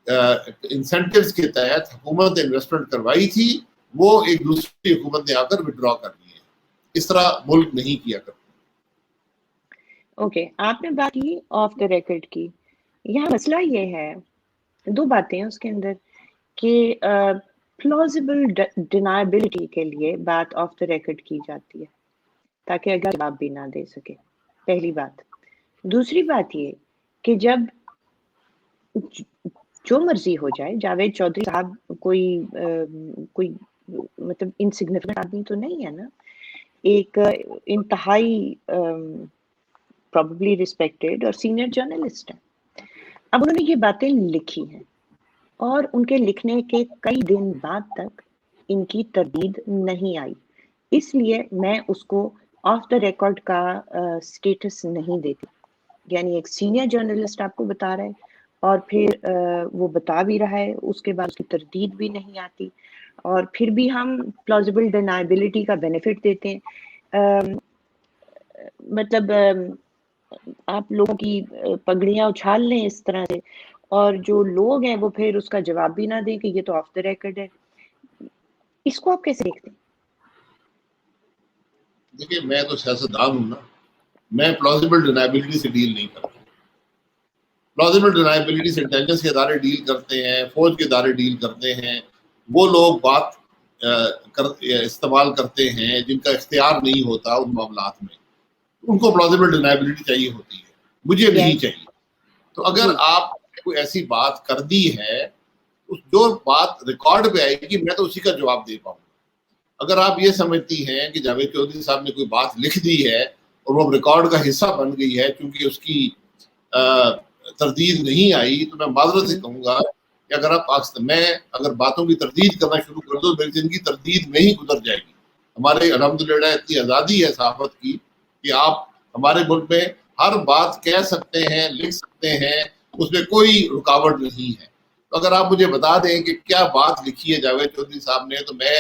انسینٹیوز کے تحت حکومت نے انویسٹمنٹ کروائی تھی وہ ایک دوسری حکومت نے آ کر وڈرا کر دی ہے. اس طرح ملک نہیں کیا کرتا. اوکے, آپ نے بات کی آف دا ریکارڈ کی. یہاں مسئلہ یہ ہے, 2 باتیں ہیں اس کے اندر, کہ پلازیبل ڈینائبلٹی کے لیے بات آف دا ریکارڈ کی جاتی ہے تاکہ اگر جواب بھی نہ دے سکے, پہلی بات. دوسری بات یہ کہ جب جو مرضی ہو جائے, جاوید چودھری صاحب کوئی مطلب انسگنیفیکنٹ آدمی تو نہیں ہے نا, ایک انتہائی پروبیبلی ریسپیکٹڈ اور سینئر جرنلسٹ ہیں. اب انہوں نے یہ باتیں لکھی ہیں, اور ان کے لکھنے کے کئی دن بعد تک ان کی تردید نہیں آئی. اس لیے میں اس کو آف دا ریکارڈ کا سٹیٹس نہیں دیتی. یعنی ایک سینئر جرنلسٹ آپ کو بتا رہا ہے, اور پھر وہ بتا بھی رہا ہے, اس کے بعد اس کی تردید بھی نہیں آتی, اور پھر بھی ہم پلازیبل ڈینائبلٹی کا بینیفٹ دیتے ہیں. مطلب آپ لوگوں کی پگڑیاں اچھال لیں اس طرح سے, اور جو لوگ ہیں وہ پھر اس کا جواب بھی نہ دیں کہ یہ تو آف دا ریکارڈ ہے. اس کو آپ کیسے دیکھتے ہیں؟ دیکھیے, میں تو سیاستدان ہوں نا, میں پلازیبل ڈینائبلٹی سے ڈیل نہیں کرتا. پلازیبل ڈینائبلٹی سے انٹیلیجنس کے ادارے ڈیل کرتے ہیں، فوج کے ادارے ڈیل کرتے ہیں، وہ لوگ بات استعمال کرتے ہیں جن کا اختیار نہیں ہوتا ان معاملات میں، ان کو پلازیبل ڈینائبلٹی چاہیے ہوتی ہے، مجھے نہیں چاہیے. تو اگر آپ کوئی ایسی بات کر دی ہے، جو بات ریکارڈ پہ آئے گی میں تو اسی کا جواب دے پاؤں. اگر آپ یہ سمجھتی ہیں کہ جاوید چودھری صاحب نے کوئی بات لکھ دی ہے اور وہ ریکارڈ کا حصہ بن گئی ہے کیونکہ اس کی تردید نہیں آئی، تو میں معذرت سے کہوں گا کہ میں اگر باتوں کی تردید کرنا شروع کر دوں میری زندگی تردید میں ہی گزر جائے گی. ہمارے الحمدللہ اتنی آزادی ہے صحافت کی کہ آپ ہمارے ملک میں ہر بات کہہ سکتے ہیں، لکھ سکتے ہیں، اس میں کوئی رکاوٹ نہیں ہے. تو اگر آپ مجھے بتا دیں کہ کیا بات لکھی ہے جاوید چودھری صاحب نے، تو میں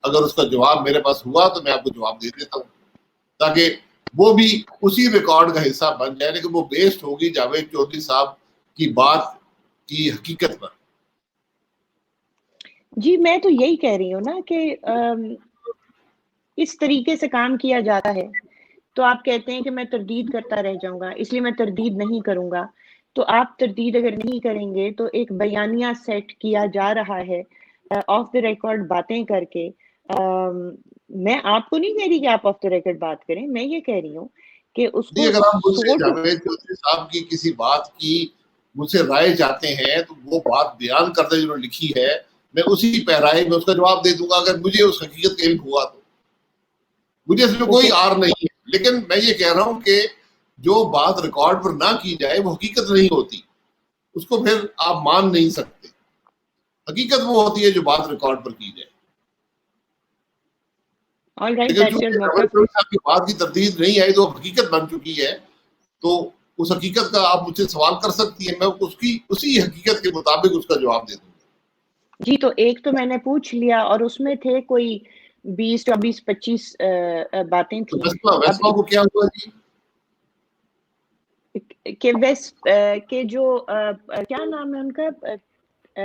اگر اس کا جواب میرے پاس ہوا تو میں آپ کو جواب دے دیتا ہوں، تاکہ وہ بھی اسی ریکارڈ کا حصہ بن جائے، لیکن وہ بیسڈ ہوگی جاوید چودھری صاحب کی بات کی حقیقت پر. جی میں تو یہی کہہ رہی ہوں نا کہ اس طریقے سے کام کیا جاتا ہے. تو آپ کہتے ہیں کہ میں تردید کرتا رہ جاؤں گا، اس لیے میں تردید نہیں کروں گا. تو آپ تردید اگر نہیں کریں گے تو ایک بیانیہ سیٹ کیا جا رہا ہے آف دا ریکارڈ باتیں کر کے. میں آپ کو نہیں کہہ رہی کہ آپ آف دا ریکارڈ بات کریں، میں یہ کہہ رہی ہوں کہ اس کو اگر آپ مجھ سے جاوید چودھری صاحب کی کسی بات کی مجھ سے رائے چاہتے ہیں تو وہ بات بیان کرتے جو لکھی ہے میں اسی پیرائے میں اس کا جواب دے دوں گا اگر مجھے اس حقیقت کا علم ہوا تو. مجھے اس میں کوئی آر نہیں ہے، لیکن میں یہ کہہ رہا ہوں کہ جو بات ریکارڈ پر نہ کی جائے وہ حقیقت نہیں ہوتی، اس کو پھر آپ مان نہیں سکتے. حقیقت وہ ہوتی ہے جو بات ریکارڈ پر کی جائے. لیکن چونکہ صاحب کی بات کی تردید نہیں آئی تو حقیقت بن چکی ہے، تو اس حقیقت کا آپ مجھ سے سوال کر سکتی ہیں، میں اسی حقیقت کے مطابق اس کا جواب دے دوں گا. جی تو ایک تو میں نے پوچھ لیا اور اس میں تھے کوئی 20 24 25 باتیں تھیں. ویسپا کو کیا ہوا جی؟ کہ کہ جو کیا نام ہے ان کا،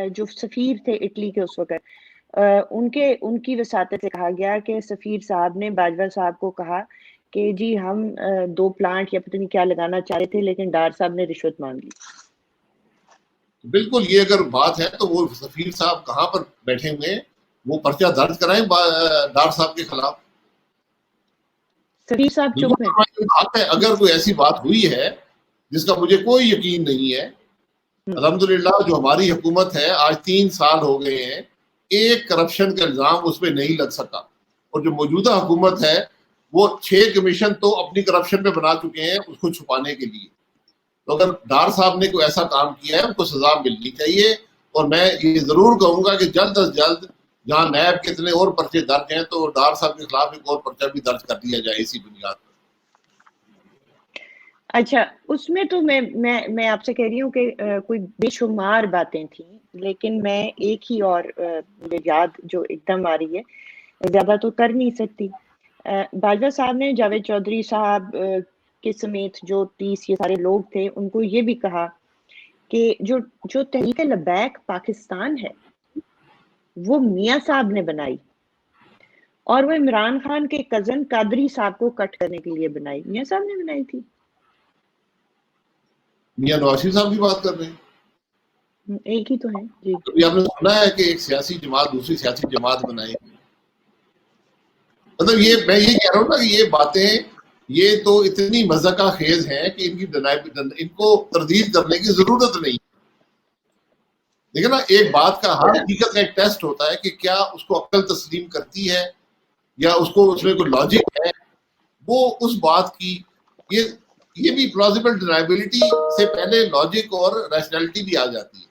جو سفیر تھے اٹلی کے اس وقت، ان کی وساطت سے کہا گیا کہ سفیر صاحب نے باجوہ صاحب کو کہا کہ جی ہم 2 پلانٹ یا پتہ نہیں کیا لگانا چاہ رہے تھے لیکن ڈار صاحب نے رشوت مانگ لی. بالکل، یہ اگر بات ہے تو وہ سفیر صاحب کہاں پر بیٹھے ہوئے ہیں، وہ پرچہ درج کرائیں ڈار صاحب کے خلاف. سفیر صاحب چپ ہیں. اگر کوئی ایسی بات ہوئی ہے جس کا مجھے کوئی یقین نہیں ہے، الحمدللہ جو ہماری حکومت ہے آج 3 سال ہو گئے ہیں، ایک کرپشن کا الزام اس پہ نہیں لگ سکا. اور جو موجودہ حکومت ہے وہ 6 کمیشن تو اپنی کرپشن پہ بنا چکے ہیں اس کو چھپانے کے لیے. تو اگر ڈار صاحب نے کوئی ایسا کام کیا ہے ان کو سزا ملنی چاہیے. اور میں یہ ضرور کہوں گا کہ جلد از جلد جہاں نیب کے اتنے اور پرچے درج ہیں تو ڈار صاحب کے خلاف ایک اور پرچہ بھی درج کر دیا جائے اسی بنیاد پر. اچھا، اس میں تو میں آپ سے کہہ رہی ہوں کہ کوئی بے شمار باتیں تھیں، لیکن میں ایک ہی اور یاد جو ایک دم آ رہی ہے، زیادہ تو کر نہیں سکتی. باجوہ صاحب نے جاوید چودھری صاحب کے سمیت جو 30 یہ سارے لوگ تھے ان کو یہ بھی کہا کہ جو تحریک لبیک پاکستان ہے وہ میاں صاحب نے بنائی اور وہ عمران خان کے کزن قادری صاحب کو کٹ کرنے کے لیے بنائی. میاں صاحب نے بنائی تھی. میاں نواز شریف صاحب کی بات کر رہے ہیں، ایک ہی تو ہے جی. ابھی آپ نے سنا ہے کہ ایک سیاسی جماعت دوسری سیاسی جماعت بنائے. مطلب یہ میں یہ کہہ رہا ہوں نا کہ یہ باتیں یہ تو اتنی مذاقہ خیز ہیں کہ ان کو تردید کرنے کی ضرورت نہیں. لیکن نا ایک بات کا ہر حقیقت کا ایک ٹیسٹ ہوتا ہے کہ کیا اس کو عقل تسلیم کرتی ہے یا اس میں کوئی لاجک ہے. وہ اس بات کی یہ بھی پلازیبل ڈینائبلٹی سے پہلے لاجک اور ریشنلٹی بھی آ جاتی ہے.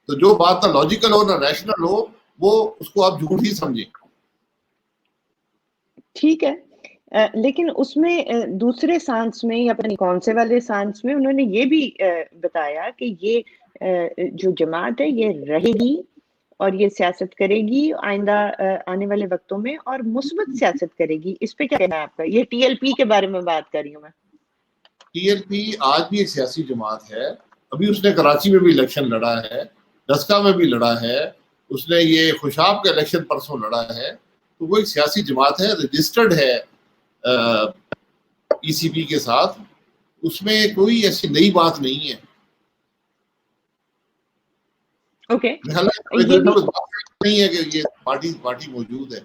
تو جو بات نہ لاجیکل ہو نہ ریشنل ہو وہ اس کو آپ جھوٹ ہی سمجھیں. ٹھیک ہے، لیکن اس میں دوسرے سانس میں یا پتہ نہیں کون سے والے سانس میں انہوں نے یہ بھی بتایا کہ یہ جو جماعت ہے یہ رہے گی اور یہ سیاست کرے گی آئندہ آنے والے وقتوں میں اور مثبت سیاست کرے گی. اس پہ کیا کہنا ہے آپ کا؟ یہ ٹی ایل پی کے بارے میں بات کر رہی ہوں میں. ٹی ایل پی آج بھی ایک سیاسی جماعت ہے. ابھی اس نے کراچی میں بھی الیکشن لڑا ہے، ڈسکا میں بھی لڑا ہے، اس نے یہ خوشاب کا الیکشن پرسوں لڑا ہے. تو وہ ایک سیاسی جماعت ہے، رجسٹرڈ ہے ای سی پی کے ساتھ. اس میں کوئی ایسی نئی بات نہیں ہے. اوکے نہیں ہے کہ یہ پارٹی موجود ہے.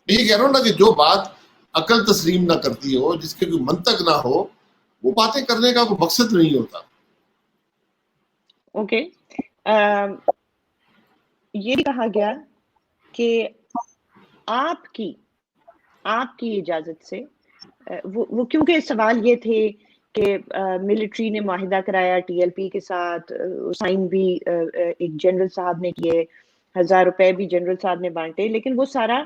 میں یہ کہہ رہا ہوں نا کہ جو بات عقل تسلیم نہ کرتی ہو, جس کے کوئی منطق نہ ہو, وہ باتیں کرنے کا کوئی مقصد نہیں ہوتا. اوکے یہ کہا گیا کہ آپ کی اجازت سے وہ کیونکہ سوال یہ تھے کہ ملٹری نے معاہدہ کرایا ٹی ایل پی کے ساتھ, سائن بھی ایک جنرل صاحب نے کیے, 1000 روپے بھی جنرل صاحب نے بانٹے, لیکن وہ سارا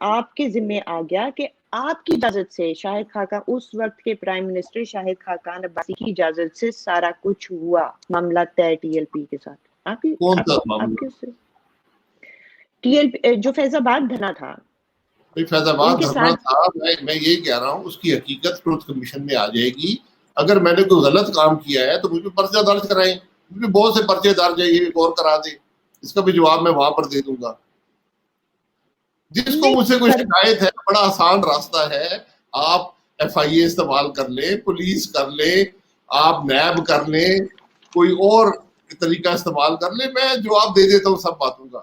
آپ کے ذمے آ گیا کہ آپ کی اجازت سے شاہد خاقان, اس وقت کے پرائم منسٹر شاہد خاقان عباسی کی اجازت سے سارا کچھ ہوا, معاملہ طے ٹی ایل پی کے ساتھ. کون سا معاملہ؟ ٹی ایل پی جو فیض آباد دھرنا تھا. فیض آباد دھرنا تھا, میں یہی کہہ رہا ہوں اس کی حقیقت ٹروتھ کمیشن میں آ جائے گی. اگر میں نے کوئی غلط کام کیا ہے تو مجھ پہ پرچہ درج کرائیں, مجھے بہت سے پرچے درج ہے, یہ غور کرا دیں, اس کا بھی جواب میں وہاں پر دے دوں گا. جس کو مجھ سے کوئی شکایت ہے, بڑا آسان راستہ ہے, آپ ایف آئی اے استعمال کر لیں, پولیس کر لیں, آپ نیب کر لیں, کوئی اور طریقہ استعمال کر لیں, میں جواب دے دیتا ہوں سب باتوں کا.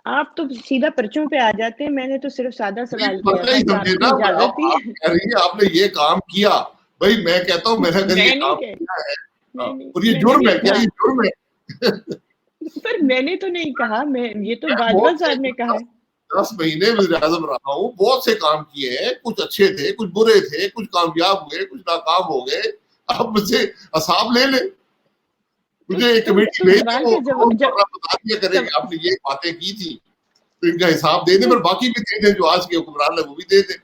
آپ تو سیدھا پرچوں پہ آ جاتے ہیں, میں نے تو صرف سادہ سوال کیا تھا کہ آپ کی اجازت تھی. آپ نے یہ کام کیا, بھائی میں کہتا ہوں میں نے اگر یہ کام کیا ہے اور یہ جرم ہے, کیا یہ جرم ہے؟ پر میں نے تو نہیں کہا, یہ تو باجوہ صاحب نے کہا ہے. 10 مہینے وزیر اعظم رہا ہوں, بہت سے کام کیے ہیں, کچھ اچھے تھے, کچھ برے تھے, کچھ کامیاب ہوئے, کچھ ناکام ہو گئے. آپ مجھ سے حساب لے لیں, مجھے ایک کمیٹی بھیج دیں, وہ بتا دیا کرے کہ آپ نے یہ باتیں کی تھی, تو ان کا حساب دے دیں, پر باقی بھی دے دیں جو آج کے حکمران ہے وہ بھی دے دیں.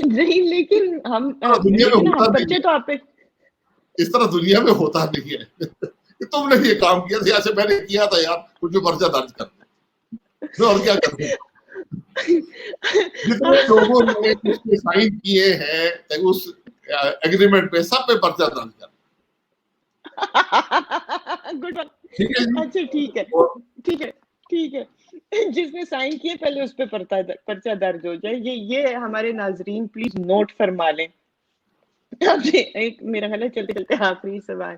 نہیں لیکن ہم دنیا میں ہوتا پرچے تو آپ پہ اس طرح دنیا میں ہوتا نہیں ہے کہ تم نے یہ کام کیا تھا, ایسے میں نے کیا تھا یار, مجھے پرچہ درج کر دیں, اور کیا کروں. جتنے لوگوں نے اس پہ سائن کیے ہیں اس ایگریمنٹ پہ, سب پہ پرچہ درج کر. Good one. اچھا ٹھیک ہے, ٹھیک ہے, ٹھیک ہے, جس نے سائن کیے پہلے اس پہ پرچہ درج ہو جائے. یہ ہمارے ناظرین پلیز نوٹ فرما لیں. ایک میرا خیال ہے چلتے چلتے آخری سوال,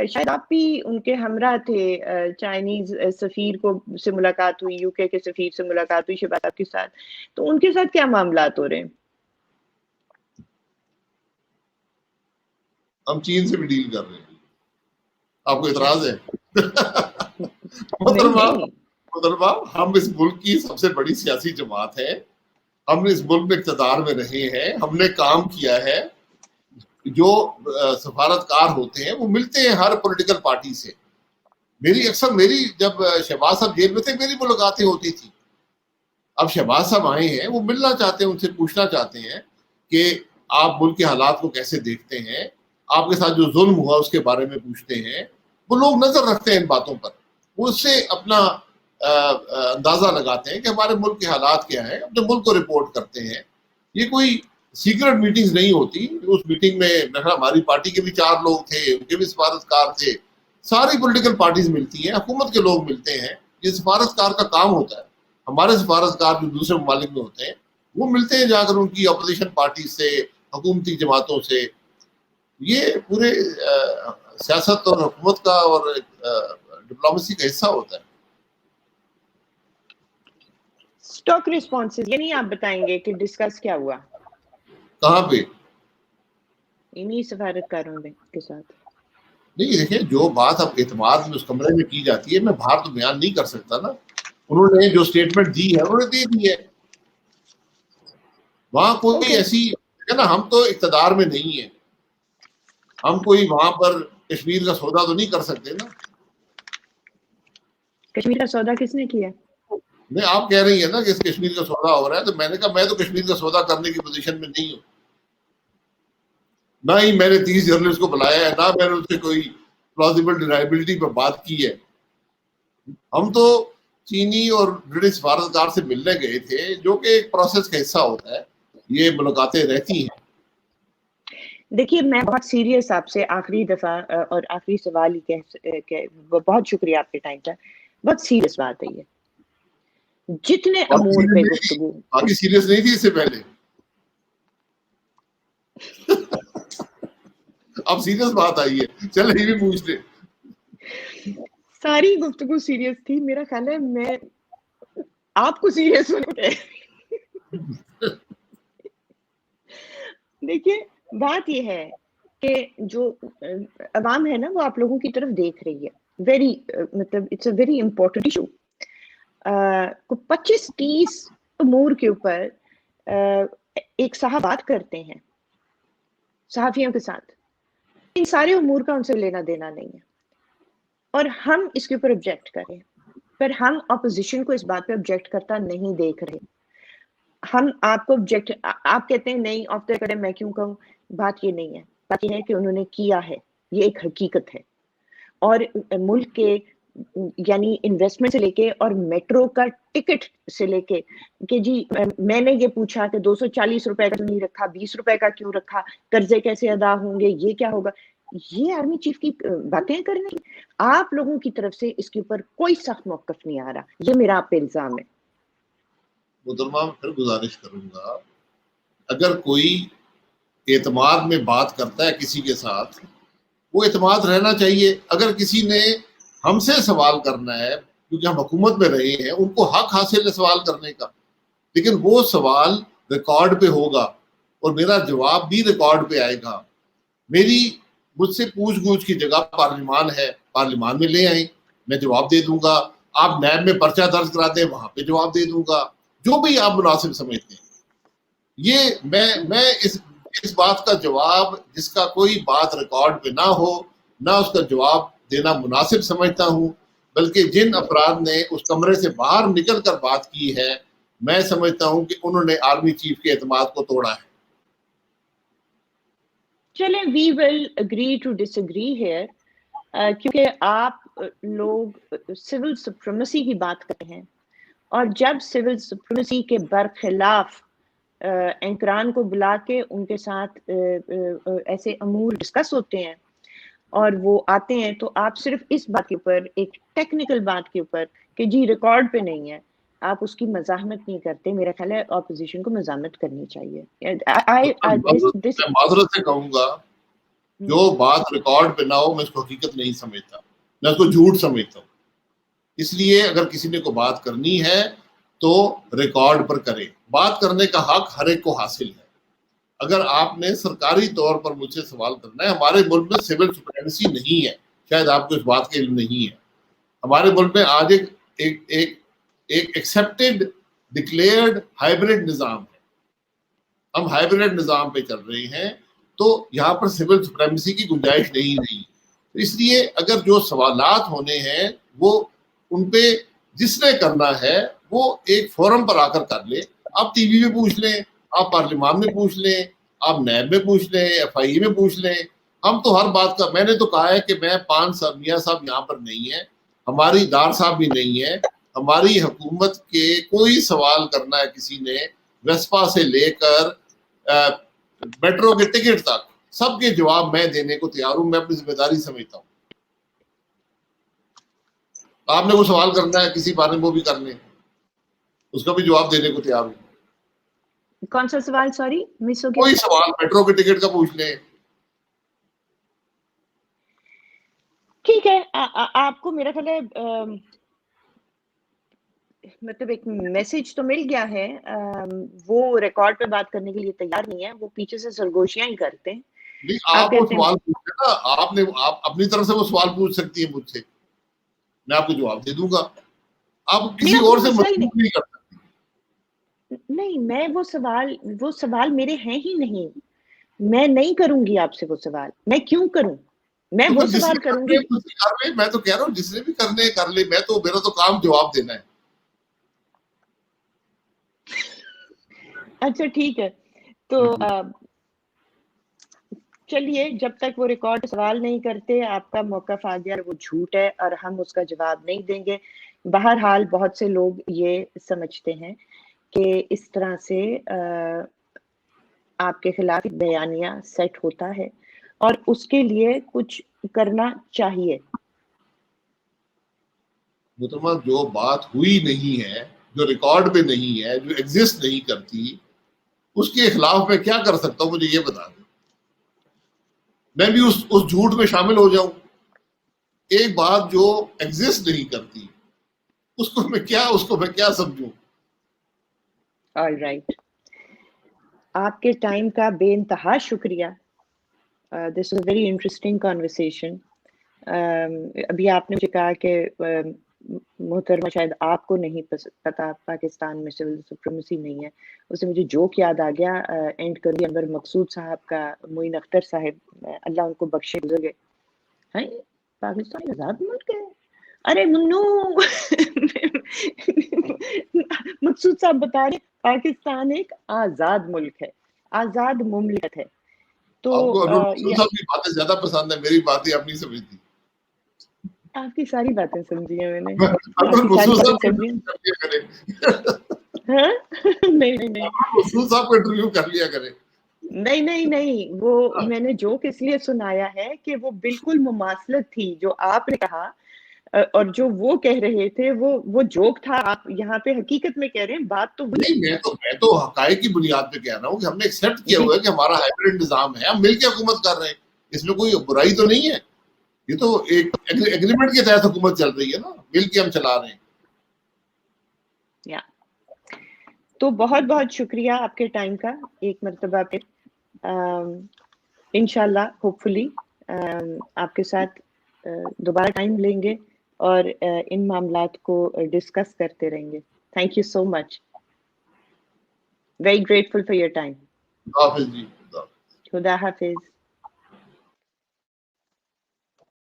شاید آپ بھی ان کے ہمراہ تھے, چائنیز سفیر سے ملاقات ہوئی, یو کے سفیر سے ملاقات ہوئی شہباز کے ساتھ, تو ان کے ساتھ کیا معاملات ہو رہے ہیں؟ ہم چین سے بھی ڈیل کر رہے ہیں. آپ کو اعتراض ہے؟ محترمہ, ہم اس ملک کی سب سے بڑی سیاسی جماعت ہے, ہم نے اس ملک میں اقتدار میں رہے ہیں, ہم نے کام کیا ہے. جو سفارتکار ہوتے ہیں وہ ملتے ہیں ہر پولیٹیکل پارٹی سے. میری جب شہباز صاحب جیل میں تھے میری ملاقاتیں ہوتی تھی. اب شہباز صاحب آئے ہیں, وہ ملنا چاہتے ہیں, ان سے پوچھنا چاہتے ہیں کہ آپ ملک کے حالات کو کیسے دیکھتے ہیں, آپ کے ساتھ جو ظلم ہوا اس کے بارے میں پوچھتے ہیں. وہ لوگ نظر رکھتے ہیں ان باتوں پر, وہ اس سے اپنا اندازہ لگاتے ہیں کہ ہمارے ملک کے حالات کیا ہیں, اپنے ملک کو رپورٹ کرتے ہیں. یہ کوئی سیکرٹ میٹنگز نہیں ہوتی. اس میٹنگ میں ہماری پارٹی کے بھی 4 لوگ تھے, ان کے بھی سفارتکار تھے, ساری پولیٹیکل پارٹیز ملتی ہیں, حکومت کے لوگ ملتے ہیں. یہ سفارتکار کا کام ہوتا ہے. ہمارے سفارتکار جو دوسرے ممالک میں ہوتے ہیں وہ ملتے ہیں جا کر ان کی اپوزیشن پارٹی سے, حکومتی جماعتوں سے. یہ پورے سیاست اور حکومت کا اور ڈپلومیسی کا حصہ ہوتا ہے. اسٹاک ریسپانسز یعنی آپ بتائیں گے کہ ڈسکس کیا ہوا کہاں پہ؟ انہی سفارتکاروں کے ساتھ. نہیں دیکھیں, جو بات اب اعتماد میں اس کمرے میں کی جاتی ہے, میں باہر تو بیان نہیں کر سکتا نا. انہوں نے جو اسٹیٹمنٹ دی ہے انہوں نے دے دی ہے. وہاں کوئی ایسی ہے نا, ہم تو اقتدار میں نہیں ہیں, ہم کوئی وہاں پر کشمیر کا سودا تو نہیں کر سکتے نا. کشمیر کا سودا کس نے کیا؟ نہیں, آپ کہہ رہی ہیں نا کہ کشمیر کا سودا ہو رہا ہے, تو میں نے کہا میں تو کشمیر کا سودا کرنے کی پوزیشن میں نہیں ہوں. نہ ہی میں نے 30 جرنلسٹ کو بلایا ہے, نہ میں نے ان سے کوئی پلازیبل ڈینائبلٹی پر بات کی ہے. ہم تو چینی اور برٹش سفارتکار سے ملنے گئے تھے, جو کہ ایک پروسیس کا حصہ ہوتا ہے. یہ ملاقاتیں رہتی ہیں. دیکھیے میں بہت سیریس آپ سے آخری دفعہ اور آخری سوال ہی کہ بہت شکریہ آپ کے ٹائم کا, بہت سیریس بات ہے یہ. جتنے امور پہ گفتگو باقی سیریس نہیں تھی اس سے پہلے. اب سیریس بات آئی ہے، چلے یہ بھی پوچھ لیں. ساری گفتگو سیریس تھی، میرا خیال ہے میں آپ کو سیریس ہونے. دیکھیے بات یہ ہے کہ جو عوام ہے نا وہ آپ لوگوں کی طرف دیکھ رہی ہے. ویری مطلب it's a very important issue. 25-30 امور کے اوپر ایک صاحب بات کرتے ہیں صحافیوں کے ساتھ، ان سارے امور کا ان سے لینا دینا نہیں ہے، اور ہم اس کے اوپر آبجیکٹ کریں، پر ہم اپوزیشن کو اس بات پہ آبجیکٹ کرتا نہیں دیکھ رہے. ہم آپ کو آبجیکٹ، آپ کہتے ہیں نہیں آف دا ریکارڈ میں کیوں کہوں. بات یہ نہیں ہے، بات یہ ہے کہ انہوں نے کیا ہے، یہ ایک حقیقت ہے. اور ملک کے یعنی انویسٹمنٹ سے لے کے اور میٹرو کا ٹکٹ سے لے کے کہ جی میں نے یہ پوچھا کہ 240 روپے کا نہیں رکھا، 20 روپے کا کیوں رکھا، قرضے کیسے ادا ہوں گے، یہ کیا ہوگا، یہ آرمی چیف کی باتیں کرنے کی. آپ لوگوں کی طرف سے اس کے اوپر کوئی سخت موقف نہیں آ رہا، یہ میرا آپ پہ الزام ہے. محترمہ پھر گزارش کروں گا، اگر کوئی اعتماد میں بات کرتا ہے کسی کے ساتھ، وہ اعتماد رہنا چاہیے. اگر کسی نے ہم سے سوال کرنا ہے کیونکہ ہم حکومت میں رہے ہیں، ان کو حق حاصل ہے سوال کرنے کا، لیکن وہ سوال ریکارڈ پہ ہوگا اور میرا جواب بھی ریکارڈ پہ آئے گا. مجھ سے پوچھ گچھ کی جگہ پارلیمان ہے، پارلیمان میں لے آئیں، میں جواب دے دوں گا. آپ نیب میں پرچہ درج کرا دیں، وہاں پہ جواب دے دوں گا، جو بھی آپ مناسب سمجھتے ہیں. یہ میں اس بات کا جواب جس کا کوئی بات ریکارڈ پہ نہ ہو، نہ اس کا جواب دینا مناسب سمجھتا ہوں، بلکہ جن افراد نے اس کمرے سے باہر نکل کر بات کی ہے، میں سمجھتا ہوں کہ انہوں نے آرمی چیف کے اعتماد کو توڑا ہے. چلیں we will agree to disagree here, کیونکہ آپ لوگ سول سپریمیسی کی بات کرتے ہیں، اور جب سول سپریمیسی کے برخلاف اینکران کو بلا کے ان کے ساتھ ایسے امور ڈسکس ہوتے ہیں اور وہ آتے ہیں، تو آپ صرف اس بات کے اوپر، ایک ٹیکنیکل بات کے اوپر کہ جی ریکارڈ پہ نہیں ہے، آپ اس کی مزاحمت نہیں کرتے. میرا خیال ہے اپوزیشن کو مزاحمت کرنی چاہیے. میں معذرت سے کہوں گا، جو بات ریکارڈ پہ نہ ہو میں اس کو حقیقت نہیں سمجھتا، میں اس کو جھوٹ سمجھتا ہوں. اس لیے اگر کسی نے کو بات کرنی ہے تو ریکارڈ پر کرے. بات کرنے کا حق ہر ایک کو حاصل ہے. اگر آپ نے سرکاری طور پر مجھ سے سوال کرنا ہے، ہمارے ملک میں سول سپریمیسی نہیں ہے، شاید آپ کو اس بات کا علم نہیں ہے. ہمارے ملک میں آج ایک ایکسیپٹڈ ڈکلیئرڈ ہائیبریڈ نظام ہے. ہم ہائیبریڈ نظام پہ چل رہے ہیں، تو یہاں پر سول سپریمیسی کی گنجائش نہیں رہی. اس لیے اگر جو سوالات ہونے ہیں وہ ان پہ جس نے کرنا ہے وہ ایک فورم پر آ کر کر لے. آپ ٹی وی میں پوچھ لیں، آپ پارلیمان میں پوچھ لیں، آپ نیب میں پوچھ لیں، ایف آئی میں پوچھ لیں. ہم تو ہر بات کا، میں نے تو کہا ہے کہ میں 5 صاحب میاں صاحب یہاں پر نہیں ہے، ہماری دار صاحب بھی نہیں ہے. ہماری حکومت کے کوئی سوال کرنا ہے کسی نے، ویسپا سے لے کر میٹرو کے ٹکٹ تک، سب کے جواب میں دینے کو تیار ہوں. میں اپنی ذمہ داری سمجھتا ہوں. آپ نے وہ سوال کرنا ہے کسی بارے میں، وہ بھی کر لیں، اس کا بھی جواب دینے کو تیار ہوں. کون سا سوال؟ سوری مس ہو گیا. کوئی سوال میٹرو کے ٹکٹ کا پوچھ لیں. ٹھیک ہے، آپ کو میرا خیال ہے مطلب ایک میسج تو مل گیا ہے. وہ ریکارڈ پہ بات کرنے کے لیے تیار نہیں ہے، وہ پیچھے سے سرگوشیاں ہی کرتے ہیں. نہیں، آپ وہ سوال پوچھیں نا، آپ اپنی طرف سے وہ سوال پوچھ سکتی ہیں مجھ سے، میں آپ کو جواب دے دوں گا. آپ کسی اور سے مجبور نہیں کر سکتی. نہیں، میں وہ سوال میرے ہیں ہی نہیں، میں نہیں کروں گی آپ سے وہ سوال. میں کیوں کروں؟ میں وہ سوال کروں گی. میں تو کہہ رہا ہوں جس نے بھی کرنے کر لے، میرا تو کام جواب دینا ہے. اچھا ٹھیک ہے، تو چلیے جب تک وہ ریکارڈ سوال نہیں کرتے، آپ کا موقف آ گیا وہ جھوٹ ہے اور ہم اس کا جواب نہیں دیں گے. بہرحال بہت سے لوگ یہ سمجھتے ہیں کہ اس طرح سے آپ کے خلاف بیانیہ سیٹ ہوتا ہے اور اس کے لیے کچھ کرنا چاہیے. محترمہ، جو بات ہوئی نہیں ہے، جو ریکارڈ پہ نہیں ہے، جو ایگزسٹ نہیں کرتی، اس کے خلاف میں کیا کر سکتا ہوں؟ مجھے یہ بتا دیں. میں بھی اس جھوٹ میں شامل ہو جاؤں. ایک بات جو ایگزسٹ نہیں کرتی اس کو میں کیا سمجھوں. آل رائٹ, آپ کے ٹائم کا بے انتہا شکریہ. This was very interesting conversation. ابھی آپ نے مجھے کہا کہ محترمہ شاید آپ کو نہیں پتا پاکستان میں سول سپریمیسی نہیں ہے. اس سے مجھے جوک یاد آ گیا اینڈ کبھی انور مقصود صاحب کا, معین اختر صاحب اللہ ان کو بخشے گزر گئے. ہاں پاکستان آزاد ملک ہے. ارے منو مقصود صاحب بتا رہے پاکستان ایک آزاد ملک ہے, آزاد مملکت ہے. تو آپ کو انور مقصود صاحب کی باتیں زیادہ پسند ہے, میری باتیں آپ نہیں سمجھتی. آپ کی ساری باتیں سمجھی ہیں میں نے, انور آپ کی ساری مقصود باتیں صاحب سمجھی. کر لیا کرے, ہاں نہیں انور مقصود صاحب کو انٹرویو کر لیا کرے. نہیں, وہ میں نے جوک اس لیے سنایا ہے کہ وہ بالکل مماثلت تھی جو آپ نے کہا اور جو وہ کہہ رہے تھے, وہ جوک تھا. آپ یہاں پہ حقیقت میں کہہ رہے ہیں, بات تو نہیں, میں تو حقائق کی بنیاد پہ کہہ رہا ہوں کہ ہم نے ایکسیپٹ کیا ہوا ہے کہ ہمارا ہائبرڈ نظام ہے, ہم مل کے حکومت کر رہے ہیں, اس میں کوئی برائی تو نہیں ہے. یہ تو ایک ایگریمنٹ کے تحت حکومت چل رہی ہے نا, مل کے ہم چلا رہے ہیں. تو بہت بہت شکریہ آپ کے ٹائم کا ایک مرتبہ پہ. انشاءاللہ ہوپ فلی آپ کے ساتھ دوبارہ ٹائم لیں گے اور ان معاملات کو ڈسکس کرتے رہیں گے. Thank you so much, very grateful for your time. خدا حافظ جی. خدا حافظ.